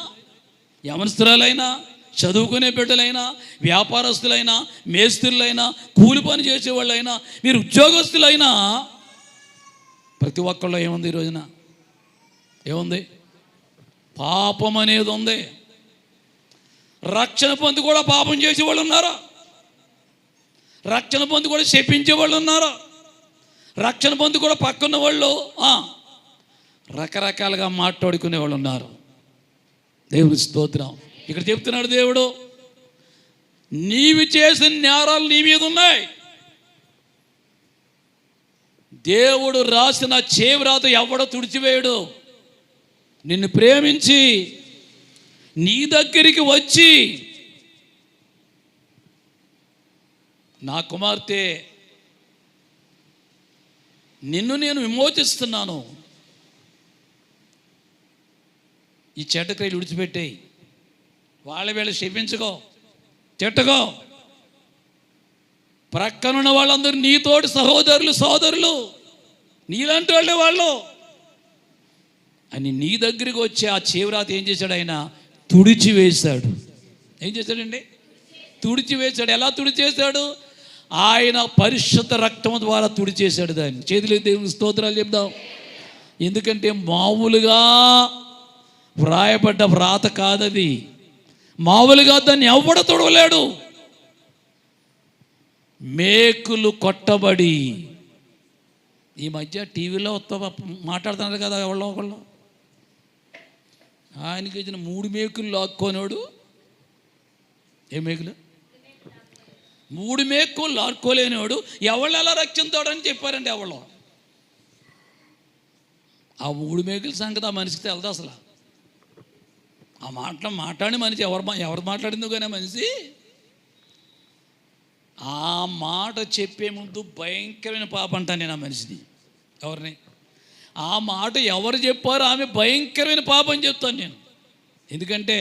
చదువుకునే బిడ్డలైనా, వ్యాపారస్తులైనా, మేస్త్రులైనా, కూలి పని చేసేవాళ్ళైనా, మీరు ఉద్యోగస్తులైనా, ప్రతి ఒక్కళ్ళు ఏముంది ఈ రోజున? ఏముంది? పాపం అనేది ఉంది. రక్షణ పొంది కూడా పాపం చేసేవాళ్ళు ఉన్నారు. రక్షణ పొంది కూడా శపించే వాళ్ళు ఉన్నారు. రక్షణ పొంది కూడా పక్కన్న వాళ్ళు రకరకాలుగా మాట్లాడుకునే వాళ్ళు ఉన్నారు. దేవుని స్తోత్రం. ఇక్కడ చెప్తున్నాడు దేవుడు, నీవు చేసిన నేరాలు నీ మీద ఉన్నాయి. దేవుడు రాసిన చేవ్రాత ఎవడో తుడిచివేయడు. నిన్ను ప్రేమించి నీ దగ్గరికి వచ్చి, నా కుమార్తె నిన్ను నేను విమోచిస్తున్నాను, ఈ చెడ్డ క్రియలు విడిచిపెట్టేయి, వాళ్ళ వీళ్ళు క్షమించుకో, తిట్టకో, ప్రక్కనున్న వాళ్ళందరూ నీతోటి సోదరులు నీలాంటి వాళ్ళే వాళ్ళు అని నీ దగ్గరికి వచ్చి ఆ చేవ్రాత ఏం చేశాడు? ఆయన తుడిచివేశాడు. ఏం చేశాడండి? తుడిచివేశాడు. ఎలా తుడిచేశాడు? ఆయన పరిశుద్ధ రక్తం ద్వారా తుడిచేశాడు దాన్ని. చేతులు దేవునికి స్తోత్రాలు చెప్దాం. ఎందుకంటే మామూలుగా వ్రాయబడ్డ వ్రాత కాదది. మామూలుగా దాన్ని ఎవడ తొడవలేడు. మేకులు కొట్టబడి, ఈ మధ్య టీవీలో మాట్లాడుతున్నారు కదా ఎవరో ఒకళ్ళు, ఆయనకి ఇచ్చిన 3 మేకులు లాక్కోనాడు. ఏ మేకులు? 3 మేకులు లాక్కోలేనివాడు ఎవళ్ళు ఎలా రక్షించాడని చెప్పారండి. ఎవళ్ళు ఆ 3 మేకుల సంగతి ఆ మనిషికి తెలదు అసలు. ఆ మాట్లాడిన మనిషి ఎవరు మాట్లాడిందో కానీ మనిషి ఆ మాట చెప్పే ముందు భయంకరమైన పాపం అంటాను నేను ఆ మనిషిని. ఎవరిని? ఆ మాట ఎవరు చెప్పారో ఆమె భయంకరమైన పాపం చెప్తాను నేను. ఎందుకంటే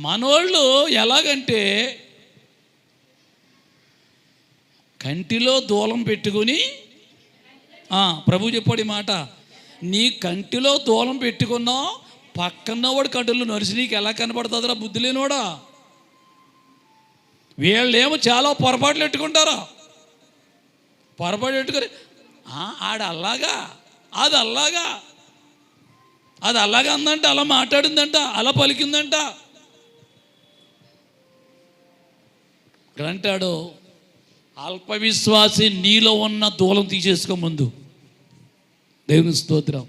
మనోళ్ళు ఎలాగంటే కంటిలో దూలం పెట్టుకుని, ప్రభు చెప్పాడు ఈ మాట, నీ కంటిలో దూలం పెట్టుకున్నావు, పక్కన్నవాడు కంటిలో నరిసి నీకు ఎలా కనపడుతుందిరా బుద్ధి లేనివాడా? వీళ్ళేమో చాలా పొరపాట్లు పెట్టుకుంటారా. పొరపాటు పెట్టుకుని ఆడ అలాగా, అది అలాగా అందంట, అలా మాట్లాడిందంట, అలా పలికిందంట అంటాడు. అల్పవిశ్వాసి, నీలో ఉన్న దూలం తీసేసుకో ముందు. దేవుని స్తోత్రం.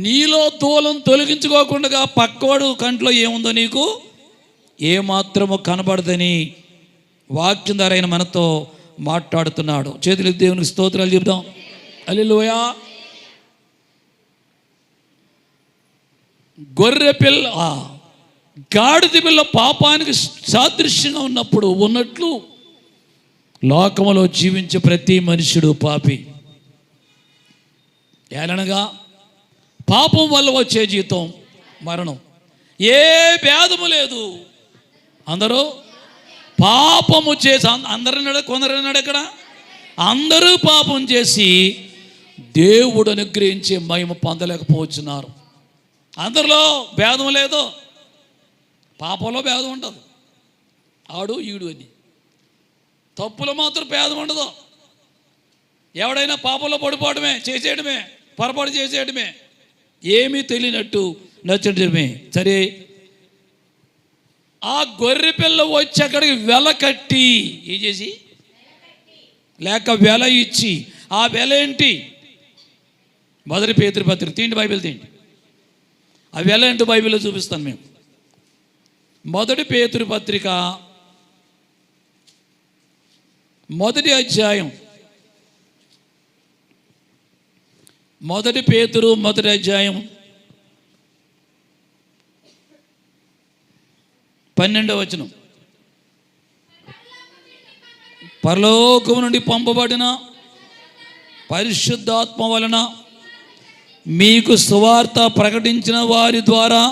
నీలో దూలం తొలగించుకోకుండా పక్కవాడు కంట్లో ఏముందో నీకు ఏమాత్రమో కనబడదని వాక్యం ద్వారా ఆయన మనతో మాట్లాడుతున్నాడు. చేతులకు దేవునికి స్తోత్రాలు చెప్దాం. హల్లెలూయా. గొర్రె పిల్ల, గాడిద పిల్ల పాపానికి సాదృశ్యంగా ఉన్నట్లు లోకములో జీవించే ప్రతి మనుషుడు పాపి. ఏలనగా పాపం వల్ల వచ్చే జీతం మరణం. ఏ భేదము లేదు, అందరూ పాపము చేసి, కొందరన్నాడు ఇక్కడ, అందరూ పాపం చేసి దేవుడు అనుగ్రహించే మహిమ పొందలేకపోతున్నారు. అందరిలో భేదం లేదు, పాపంలో భేదం ఉండదు. ఆడు ఈడు అని తప్పులో మాత్రం భేదం ఉండదు. ఎవడైనా పాపంలో పడిపోవడమే, చేసేయడమే, పొరపాటు చేసేయడమే, ఏమీ తెలియనట్టు నచ్చడమే. సరే, ఆ గొర్రె పిల్ల వచ్చి అక్కడికి వెల కట్టి, ఏం చేసి, లేక వెల ఇచ్చి, ఆ వెల ఏంటి? 1 పేతురు పత్రిక తీయండి, బైబిల్ తీయండి. ఆ వెల ఏంటో బైబిల్లో చూపిస్తాను మేము. 1 పేతురు పత్రిక 1వ అధ్యాయం, 1 పేతురు 1వ అధ్యాయం 12వ వచనం. పరలోకము నుండి పంపబడిన పరిశుద్ధాత్మ వలన మీకు సువార్త ప్రకటించిన వారి ద్వారా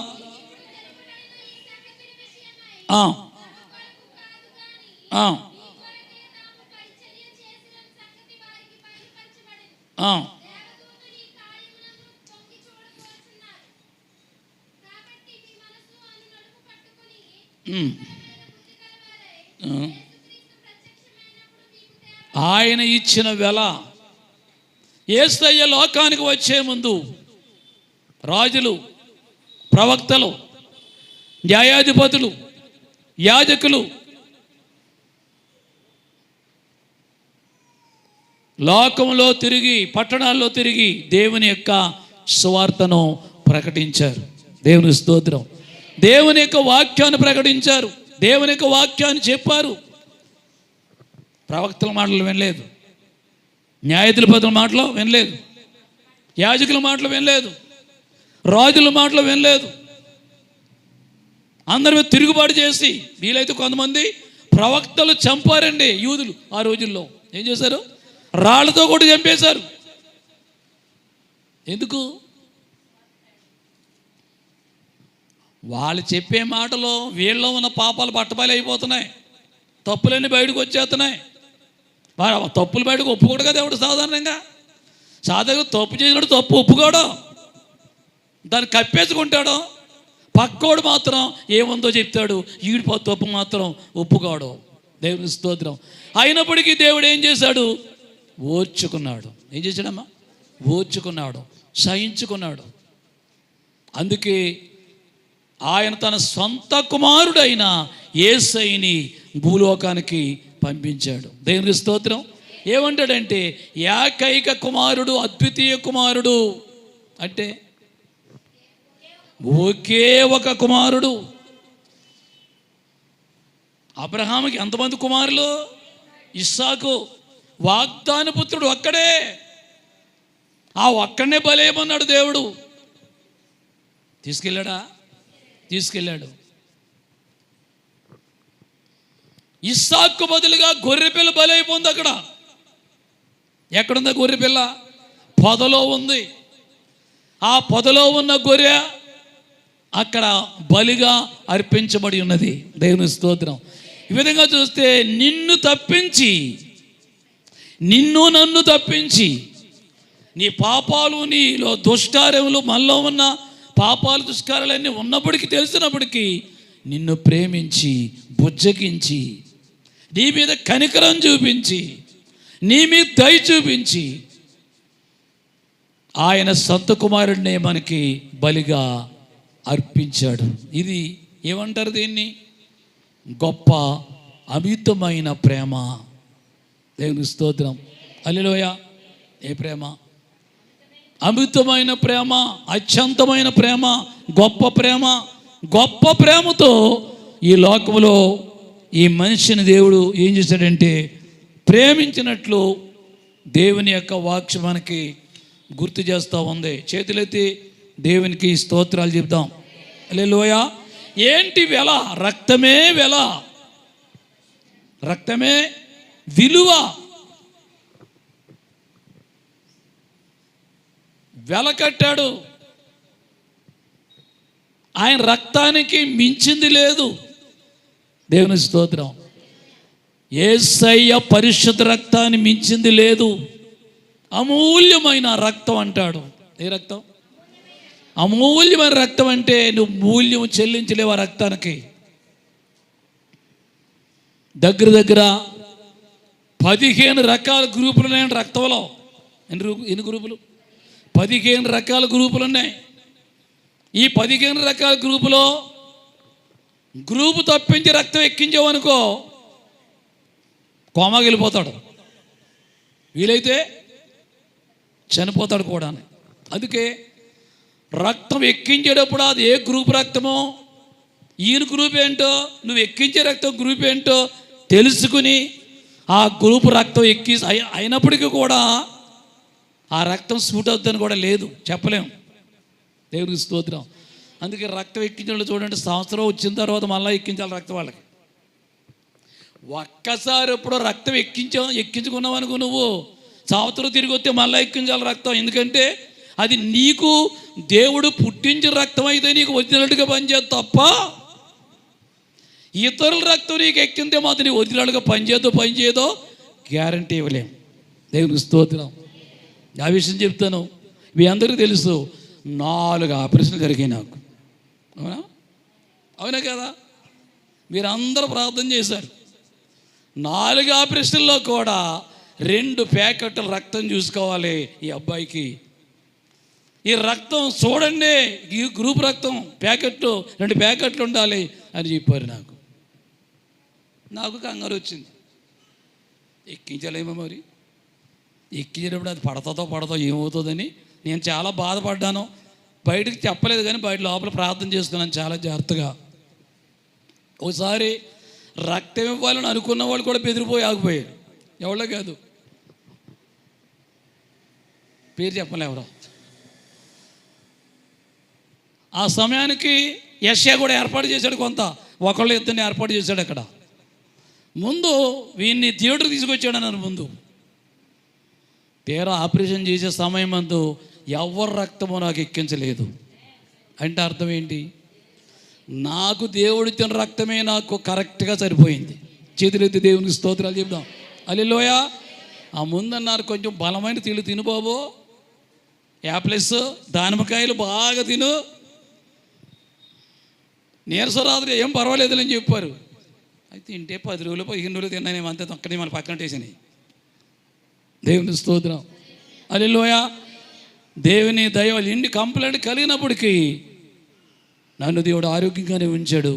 ఆ, ఆ, ఆ. ఉమ్. ఆ. ఆయన ఇచ్చిన వెల. యేసయ్య లోకానికి వచ్చే ముందు రాజులు, ప్రవక్తలు, న్యాయాధిపతులు, యాజకులు లోకంలో తిరిగి, పట్టణాల్లో తిరిగి దేవుని యొక్క సువార్తను ప్రకటించారు. దేవుని స్తోత్రం. దేవుని యొక్క వాక్యాన్ని ప్రకటించారు. దేవుని యొక్క వాక్యాన్ని చెప్పారు. ప్రవక్తల మాటలు వినలేదు, న్యాయాధిపతుల మాటలు వినలేదు, యాజకుల మాటలు వినలేదు, రాజుల మాటలు వినలేదు. అందరి మీద తిరుగుబాటు చేసి, వీలైతే కొంతమంది ప్రవక్తలు చంపారండి యూదులు. ఆ రోజుల్లో ఏం చేశారు? రాళ్లతో కూడా చంపేశారు. ఎందుకు? వాళ్ళు చెప్పే మాటలో వీళ్ళలో ఉన్న పాపాలు బట్టబయలు అయిపోతున్నాయి, తప్పులన్నీ బయటకు వచ్చేస్తున్నాయి. తప్పులు బయటకు ఒప్పుకోడు కదా ఎవడు సాధారణంగా. తప్పు చేసినట్టు తప్పు ఒప్పుకోడు, దాన్ని కప్పేసుకుంటాడు. పక్కోడు మాత్రం ఏముందో చెప్తాడు, ఈడి తప్పు మాత్రం ఒప్పుకోడు. దేవుని స్తోత్రం. అయినప్పటికీ దేవుడు ఏం చేశాడు? ఓర్చుకున్నాడు. ఏం చేశాడమ్మా? ఓర్చుకున్నాడు, సహించుకున్నాడు. అందుకే ఆయన తన సొంత కుమారుడైన యేసయ్యని భూలోకానికి పంపించాడు. దేవుని స్తోత్రం. ఏమంటాడంటే ఏకైక కుమారుడు, అద్వితీయ కుమారుడు. అంటే ఒకే ఒక కుమారుడు. అబ్రహాముకి ఎంతమంది కుమారులు? ఇస్సాకు వాగ్దాన పుత్రుడు ఒక్కడే. ఆ ఒక్కడనే బలేమన్నాడు దేవుడు. తీసుకెళ్ళాడా? తీసుకెళ్ళాడు. ఇస్సాకు బదులుగా గొర్రెపిల్ల బలైపోయింది. అక్కడ ఎక్కడుంది గొర్రెపిల్ల? పొదలో ఉంది. ఆ పొదలో ఉన్న గొర్రె అక్కడ బలిగా అర్పించబడి ఉన్నది. దేవుని స్తోత్రం. ఈ విధంగా చూస్తే నిన్ను తప్పించి, నిన్ను నన్ను తప్పించి, నీ పాపాలు, నీలో దుష్కార్యములు, మనలో ఉన్న పాపాలు దుష్కార్యాలన్నీ ఉన్నప్పటికీ, తెలిసినప్పటికీ నిన్ను ప్రేమించి, బుజ్జగించి, నీ మీద కనికరం చూపించి, నీ మీద దయ చూపించి ఆయన సొంత కుమారుడినే మనకి బలిగా అర్పించాడు. ఇది ఏమంటారు? దీన్ని గొప్ప అమితమైన ప్రేమ. దేవుని స్తోత్రం. హల్లెలూయా. ఏ ప్రేమ? అమితమైన ప్రేమ, అత్యంతమైన ప్రేమ, గొప్ప ప్రేమ. గొప్ప ప్రేమతో ఈ లోకంలో ఈ మనిషిని దేవుడు ఏం చేశాడంటే ప్రేమించినట్లు దేవుని యొక్క వాక్యం మనకి గుర్తు చేస్తూ ఉంది. చేతులెత్తి దేవునికి స్తోత్రాలు చెప్తాం. హల్లెలూయా. ఏంటి వెల? రక్తమే వెల, రక్తమే విలువ. వెల కట్టాడు. ఆయన రక్తానికి మించింది లేదు. దేవుని స్తోత్రం. యేసయ్య పరిశుద్ధ రక్తాన్ని మించింది లేదు. అమూల్యమైన రక్తం అంటాడు. ఏ రక్తం? అమూల్యమైన రక్తం. అంటే నువ్వు మూల్యం చెల్లించలేవు ఆ రక్తానికి. దగ్గర దగ్గర 15 రకాల గ్రూపులు ఉన్నాయి రక్తంలో. ఎన్ని గ్రూపులు? 15 రకాల గ్రూపులు ఉన్నాయి. ఈ 15 రకాల గ్రూపులో గ్రూపు తప్పించి రక్తం ఎక్కించావనుకో కోమాకి వెళ్ళిపోతాడు, వీలైతే చనిపోతాడు కూడా. అందుకే రక్తం ఎక్కించేటప్పుడు అది ఏ గ్రూప్ రక్తమో, ఈయన గ్రూప్ ఏంటో, నువ్వు ఎక్కించే రక్తం గ్రూప్ ఏంటో తెలుసుకుని ఆ గ్రూప్ రక్తం ఎక్కి అయినప్పటికీ కూడా ఆ రక్తం సూట్ అవుతుందని కూడా లేదు, చెప్పలేము. దేవునికి స్తోత్రం. అందుకే రక్తం ఎక్కించడం చూడండి, సంవత్సరం వచ్చిన తర్వాత మళ్ళీ ఎక్కించాలి రక్తం వాళ్ళకి. ఒక్కసారి ఎప్పుడో రక్తం ఎక్కించుకున్నావు అనుకో, నువ్వు సంవత్సరం తిరిగి వస్తే మళ్ళీ ఎక్కించాలి రక్తం. ఎందుకంటే అది నీకు దేవుడు పుట్టించిన రక్తం అయితే నీకు వచ్చినట్టుగా పనిచేస్తుంది తప్ప ఇతరుల రక్తం నీకు ఎక్కిందే మాత్రం నీ ఒరిజినల్గా పనిచేయదో గ్యారంటీ ఇవ్వలేము. దేవునికి స్తోత్రం. ఆ విషయం చెప్తాను. మీ అందరికీ తెలుసు, 4 ఆపరేషన్లు జరిగాయి నాకు. అవునా కదా? మీరు అందరూ ప్రార్థన చేశారు. 4 ఆపరేషన్లో కూడా 2 ప్యాకెట్ల రక్తం చూసుకోవాలి ఈ అబ్బాయికి. ఈ రక్తం చూడండి, ఈ గ్రూప్ రక్తం 2 ప్యాకెట్లు ఉండాలి అని చెప్పారు. నాకు కంగారు వచ్చింది. ఎక్కించలేమో మరి. ఎక్కించేటప్పుడు అది పడదో ఏమవుతుందని నేను చాలా బాధపడ్డాను. బయటకు చెప్పలేదు, కానీ బయట లోపల ప్రార్థన చేసుకున్నాను చాలా జాగ్రత్తగా. ఒకసారి రక్తం ఇవ్వాలని అనుకున్న వాళ్ళు కూడా బెదిరిపోయి ఆగిపోయారు. ఎవరో కాదు, పేరు చెప్పలే ఎవరో. ఆ సమయానికి యెషయా కూడా ఏర్పాటు చేశాడు, కొంత ఒకళ్ళు ఇద్దరిని ఏర్పాటు చేశాడు. అక్కడ ముందు వీడిని థియేటర్ తీసుకొచ్చాడు అన్నారు. ముందు తీరా ఆపరేషన్ చేసే సమయం అందు ఎవరి రక్తమో నాకు ఎక్కించలేదు. అంటే అర్థం ఏంటి? నాకు దేవుడిచ్చిన రక్తమే నాకు కరెక్ట్గా సరిపోయింది. చేతులెత్తి దేవునికి స్తోత్రాలు చెప్దాం. హల్లెలూయా. ఆ ముందన్నారు, కొంచెం బలమైన తిను బాబు, యాప్లెస్ దానిమ్మకాయలు బాగా తిను, నీరసరాత్రి ఏం పర్వాలేదులని చెప్పారు. అయితే తింటే 10 రోజులు 15 రోజులు తిన్నాను, అంతే ఒక్కడే మన పక్కన వేసినాయి. దేవుని స్తోత్రం. హల్లెలూయా. దేవుని దయ ఇండి కంప్లైంట్ కలిగినప్పటికీ నన్ను దేవుడు ఆరోగ్యంగానే ఉంచాడు.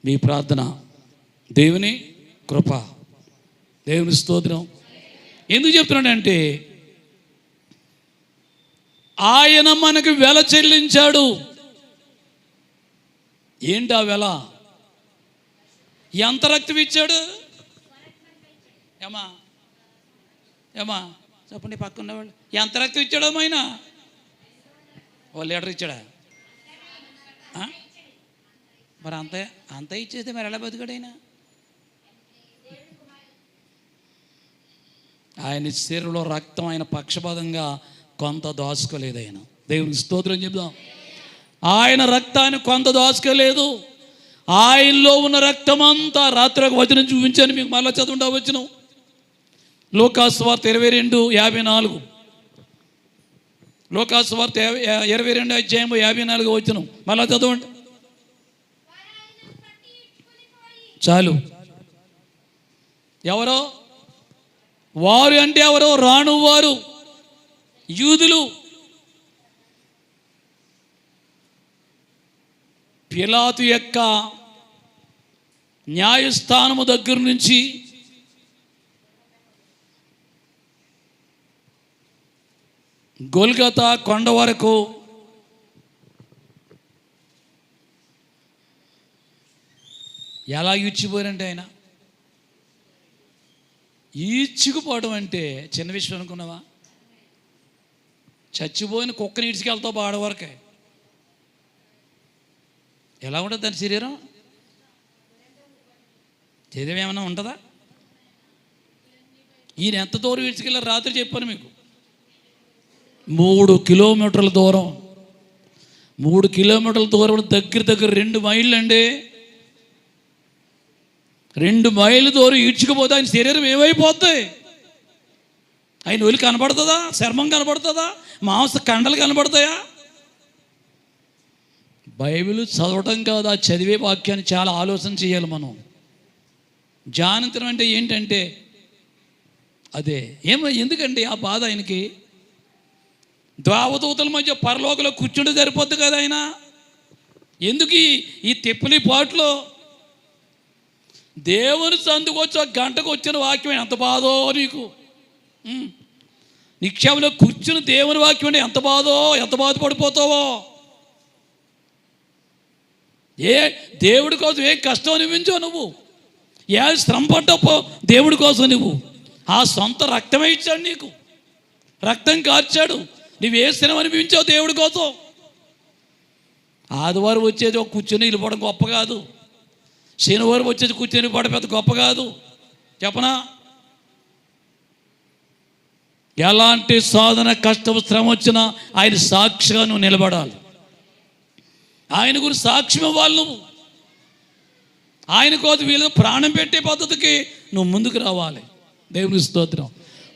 మీ ప్రార్థన, దేవుని కృప. దేవుని స్తోత్రం. ఎందుకు చెప్తున్నాడంటే ఆయన మనకు వెల చెల్లించాడు. ఏంటి ఆ వెల? ఎంత రక్తం ఇచ్చాడు? ఏమా చెప్పండి పక్కన వాళ్ళు. ఎంత రక్తం ఇచ్చాడు ఆయన? 1 లీటర్ ఇచ్చాడా? మరి అంత ఇచ్చేస్తే మరి ఎలా బతికాడైనా? ఆయన శరీరంలో రక్తం ఆయన పక్షపాతంగా కొంత దాచుకోలేదు. ఆయన దేవునికి స్తోత్రం చెప్దాం. ఆయన రక్తాన్ని కొంత దాచుకోలేదు. ఆయనలో ఉన్న రక్తం అంతా, రాత్రి ఒక వచనం చూపించాను మీకు, మళ్ళీ చదువుండా వచనం. లూకాసు వార్త 22:54. లూకాసు వార్త 22:54 వచనం మళ్ళీ చదవండి. చాలు. ఎవరో వారు అంటే ఎవరో? రాను వారు యూదులు. పిలాతు యొక్క న్యాయస్థానము దగ్గర నుంచి గొల్గతా కొండ వరకు ఎలా ఈడ్చిపోయారంటే ఆయన. ఈడ్చుకుపోవడం అంటే చిన్న విషయం అనుకున్నావా? చచ్చిపోయిన కుక్కని ఈడ్చుకెళ్తావు ఆడవరకే. ఎలా ఉంటుంది దాని శరీరం? శరీరం ఏమైనా ఉంటుందా? ఈయన ఎంత దూరం ఈడ్చుకెళ్ళారు రాత్రి చెప్పాను మీకు. 3 కిలోమీటర్ల దూరం. 3 కిలోమీటర్ల దూరం, దగ్గర 2 మైళ్ళు అండి. 2 మైళ్ళ దూరం ఈడ్చుకుపోతే ఆయన శరీరం ఏమైపోద్ది? ఆయన ఒలి కనబడుతుందా? చర్మం కనబడుతుందా? మాంస కండలు కనబడతాయా? బైబిల్ చదవటం కాదు, ఆ చదివే వాక్యాన్ని చాలా ఆలోచన చేయాలి మనం. ధ్యానించడం అంటే ఏంటంటే అదే. ఎందుకండి ఆ బాధ ఆయనకి? దేవదూతల మధ్య పరలోకంలో కూర్చుంటే సరిపోద్ది కదా ఆయన. ఎందుకు ఈ తిప్పలి పాటలో? దేవుని సందుకు వచ్చి 1 గంటకు వచ్చిన వాక్యం ఎంత బాధో నీకు. నిక్షేపంలో కూర్చుని దేవుని వాక్యం అంటే ఎంత బాధో, ఎంత బాధపడిపోతావో. దేవుడి కోసం ఏ కష్టం అనిపించావు నువ్వు, ఏ శ్రమ పడ్డాపో దేవుడి కోసం నువ్వు. ఆ సొంత రక్తమే ఇచ్చాడు నీకు, రక్తం కార్చాడు. నువ్వు ఏ శ్రమ అనిపించావు దేవుడి కోసం. ఆదివారం వచ్చేది ఒక కూర్చొని వెళ్ళిపోవడం గొప్ప కాదు. శనివారం వచ్చేది కూర్చొని వెళ్ళిపోవడం పెద్ద గొప్ప కాదు. చెప్పనా? ఎలాంటి సాధన, కష్టం, శ్రమ వచ్చినా ఆయన సాక్షిగా నువ్వు నిలబడాలి. ఆయన గురించి సాక్ష్యం ఇవ్వాలి నువ్వు. ఆయన కోసం వీళ్ళు ప్రాణం పెట్టే పద్ధతికి నువ్వు ముందుకు రావాలి. దేవుని స్తోత్రం.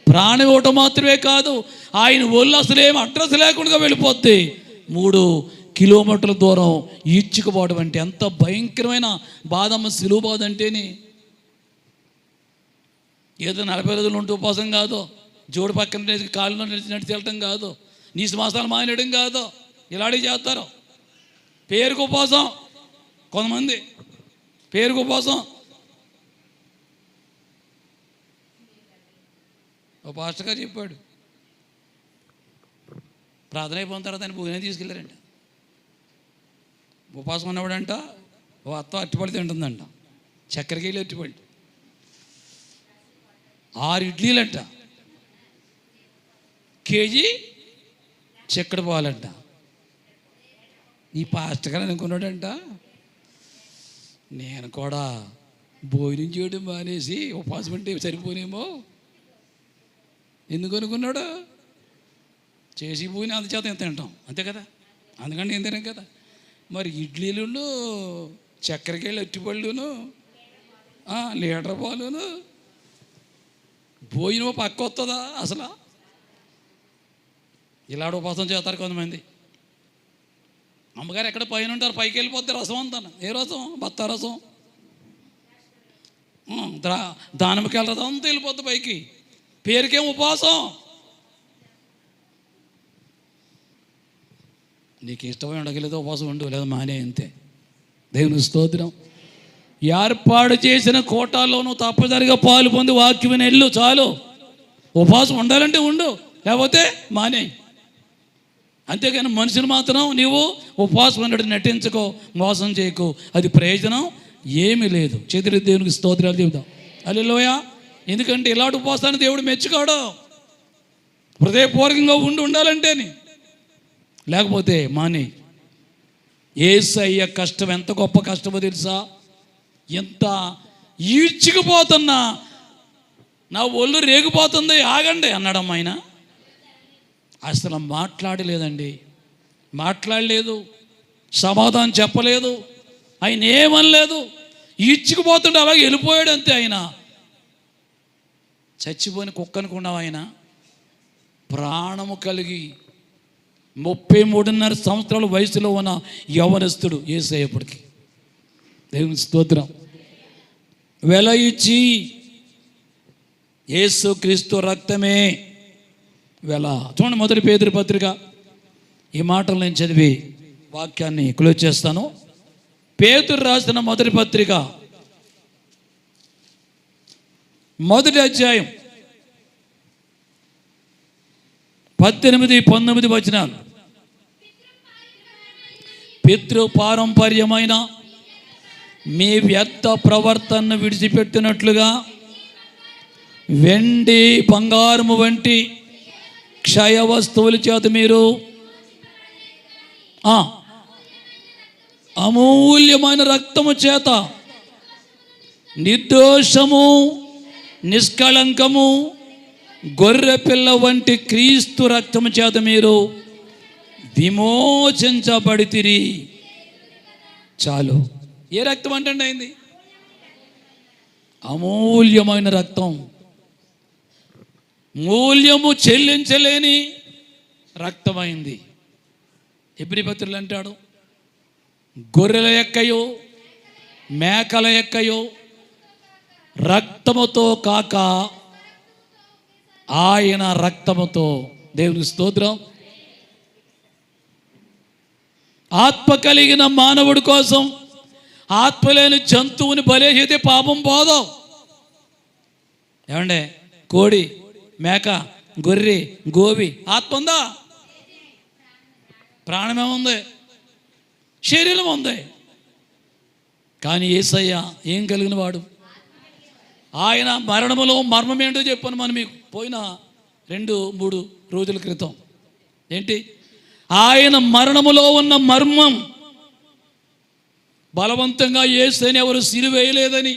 ప్రాణం ఇవ్వటం మాత్రమే కాదు, ఆయన ఒళ్ళు అసలు ఏం అడ్రస్ లేకుండా వెళ్ళిపోద్ది. 3 కిలోమీటర్ల దూరం ఈడ్చుకుపోవడం అంటే ఎంత భయంకరమైన బాధమ్మ. సిలువ బాధ అంటేనే ఏదో 40 రోజులు ఉంటూ ఉపవాసం కాదు, జోడు పక్కన కాళ్ళలో నడిచి వెళ్ళటం కాదు, నీసు మాసాలు మానేయడం కాదు. ఇలాంటి చేస్తారు. పేరుకు ఉపవాసం, కొంతమంది పేరుకు ఉపవాసం. ఓ పాస్టర్ గారు చెప్పాడు, ప్రార్థన అయిపోయిన తర్వాత ఆయన భోజనం తీసుకెళ్ళారంట. ఉపవాసం ఉన్నవాడంట ఓ అత్త అట్టిపడి తింటుందంట, చక్కెరకేళ్ళు అట్టిపడి 6 ఇడ్లీలంట, కేజీ చక్కెర పాలంట. ఈ పాస్టర్ గారు అనుకున్నాడంట, నేను కూడా భోజనం చేయడం మానేసి ఉపవాసం అంటే సరిపోనేమో. ఎందుకు అనుకున్నాడు? చేసి పోయిన అందుచేత ఎంత తింటాం, అంతే కదా, అందుకంటే ఏం తినాం కదా. మరి ఇడ్లీలును చక్కెరకేళ్ళు అట్టిపళ్ళును లీటర్ పాలును భోజనం పక్క వస్తుందా అసలు? ఇలాంటి ఉపవాసం చేస్తారు కొంతమంది. అమ్మగారు ఎక్కడ పైన ఉంటారు, పైకి వెళ్ళిపోతే రసం అంతాను. ఏ రసం? బత్తా రసం, దానిమ్మకాయల రసం అంతా వెళ్ళిపోద్ది పైకి. పేరుకేం ఉపవాసం. నీకు ఇష్టమైన ఉండగలిగితే ఉపవాసం ఉండు, లేదా మానే, అంతే. దేవుని స్తోత్రం. ఏర్పాటు చేసిన కోటాల్లోనూ తప్పనిసరిగా పాలు పొంది వాక్యం వెళ్ళు, చాలు. ఉపవాసం ఉండాలంటే ఉండు, లేకపోతే మానే. అంతేగాని మనిషిని మాత్రం నీవు ఉపవాసం ఉన్నట్టు నటించుకో, మోసం చేయకు, అది ప్రయోజనం ఏమీ లేదు. చేతులు దేవునికి స్తోత్రాలు చెబుతాం. హల్లెలూయా. ఎందుకంటే ఇలాంటి ఉపవాసాన్ని దేవుడు మెచ్చుకోడు. హృదయపూర్వకంగా ఉండాలంటేని, లేకపోతే మానే. యేసయ్య కష్టం ఎంత గొప్ప కష్టమో తెలుసా? ఎంత ఈడ్చుకుపోతున్నా నా ఒళ్ళు రేగిపోతుంది, ఆగండి అన్నాడమ్మ. ఆయన అసలు మాట్లాడలేదండి, మాట్లాడలేదు, సమాధానం చెప్పలేదు, ఆయన ఏమనలేదు. ఈడ్చుకుపోతుంటే అలాగే వెళ్ళిపోయాడు, అంతే. ఆయన చచ్చిపోయిన కుక్క అనుకున్నావు. ఆయన ప్రాణము కలిగి 33.5 సంవత్సరాల వయసులో ఉన్న యవనస్తుడు యేసయ్యప్పటికి. దేవుని స్తోత్రం. వెల ఇచ్చి యేసు క్రీస్తు రక్తమే వెల. చూడండి, 1 పేతురు పత్రిక. ఈ మాటలు నేను చదివి వాక్యాన్ని క్లోజ్ చేస్తాను. పేతురు రాసిన 1 పత్రిక 1వ అధ్యాయం 18-19 వచనాలు. పితృపారంపర్యమైన మీ వ్యర్థ ప్రవర్తనను విడిచిపెట్టినట్లుగా వెండి బంగారము వంటి క్షయ వస్తువుల చేత మీరు అమూల్యమైన రక్తము చేత నిర్దోషము నిష్కళంకము గొర్రె పిల్ల వంటి క్రీస్తు రక్తము చేత మీరు విమోచించబడితిరి. చాలు. ఏ రక్తం అంటే అయింది? అమూల్యమైన రక్తం. మూల్యము చెల్లించలేని రక్తమైంది. హెబ్రీ పత్రికలు అంటాడు, గొర్రెల యొక్కయో మేకల యొక్కయో రక్తముతో కాక ఆయన రక్తముతో. దేవుని స్తోత్రం. ఆత్మ కలిగిన మానవుడి కోసం ఆత్మలేని జంతువుని బలేసైతే పాపం పోదు. ఏమండే? కోడి, మేక, గొర్రె, గోవి ఆత్మ ఉందా? ప్రాణమేముంది, శరీరం ఉంది. కానీ యేసయ్య ఏం కలిగిన వాడు? ఆయన మరణములో మర్మం ఏంటో చెప్పాను మనం మీకు పోయిన 2-3 రోజుల క్రితం. ఏంటి? ఆయన మరణములో ఉన్న మర్మం. బలవంతంగా యేసుని ఎవరు సిలువేయలేదని,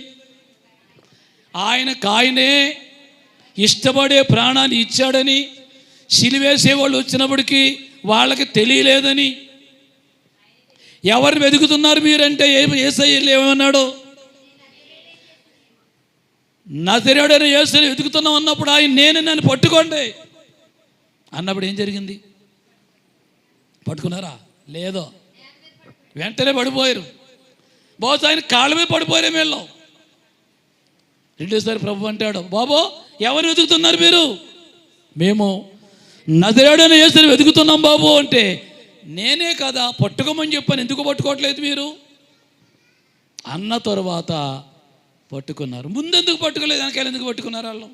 ఆయననే ఇష్టపడే ప్రాణాన్ని ఇచ్చాడని, సిలువేసేవాళ్ళు వచ్చినప్పటికీ వాళ్ళకి తెలియలేదని, ఎవరిని వెతుకుతున్నారు మీరంటే యేసయ్య ఏమన్నాడు? నజరేయుడైన యేసుని వెతుకుతున్నాం అన్నప్పుడు ఆయన నన్ను పట్టుకోండి అన్నప్పుడు ఏం జరిగింది? పట్టుకున్నారా? లేదో, వెంటనే పడిపోయారు. బహుశా ఆయన కాళ్ళ మీద పడిపోయారే వీళ్ళు. రెండోసారి ప్రభు అంటాడు, బాబో ఎవరు వెతుకుతున్నారు మీరు? మేము నజరేయుడైన యేసుని వెతుకుతున్నాం బాబు అంటే, నేనే కదా పట్టుకోమని చెప్పాను, ఎందుకు పట్టుకోవట్లేదు మీరు అన్న తర్వాత పట్టుకున్నారు. ముందెందుకు పట్టుకోలేదు? వెనకాల ఎందుకు పట్టుకున్నారు? వాళ్ళు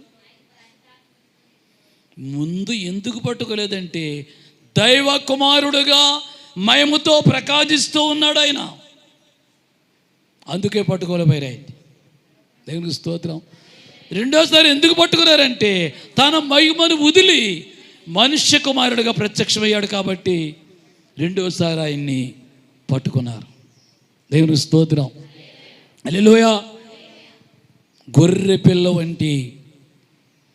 ముందు ఎందుకు పట్టుకోలేదంటే, దైవ కుమారుడుగా మహిమతో ప్రకాశిస్తూ ఉన్నాడు ఆయన, అందుకే పట్టుకోలేపోయారు ఆయన. దేవునికి స్తోత్రం. రెండోసారి ఎందుకు పట్టుకున్నారంటే, తన మహిమను వదిలి మనుష్య కుమారుడిగా ప్రత్యక్షమయ్యాడు కాబట్టి రెండోసారి ఆయన్ని పట్టుకున్నారు. దేవునికి స్తోత్రం. హల్లెలూయా. గొర్రె పిల్ల వంటి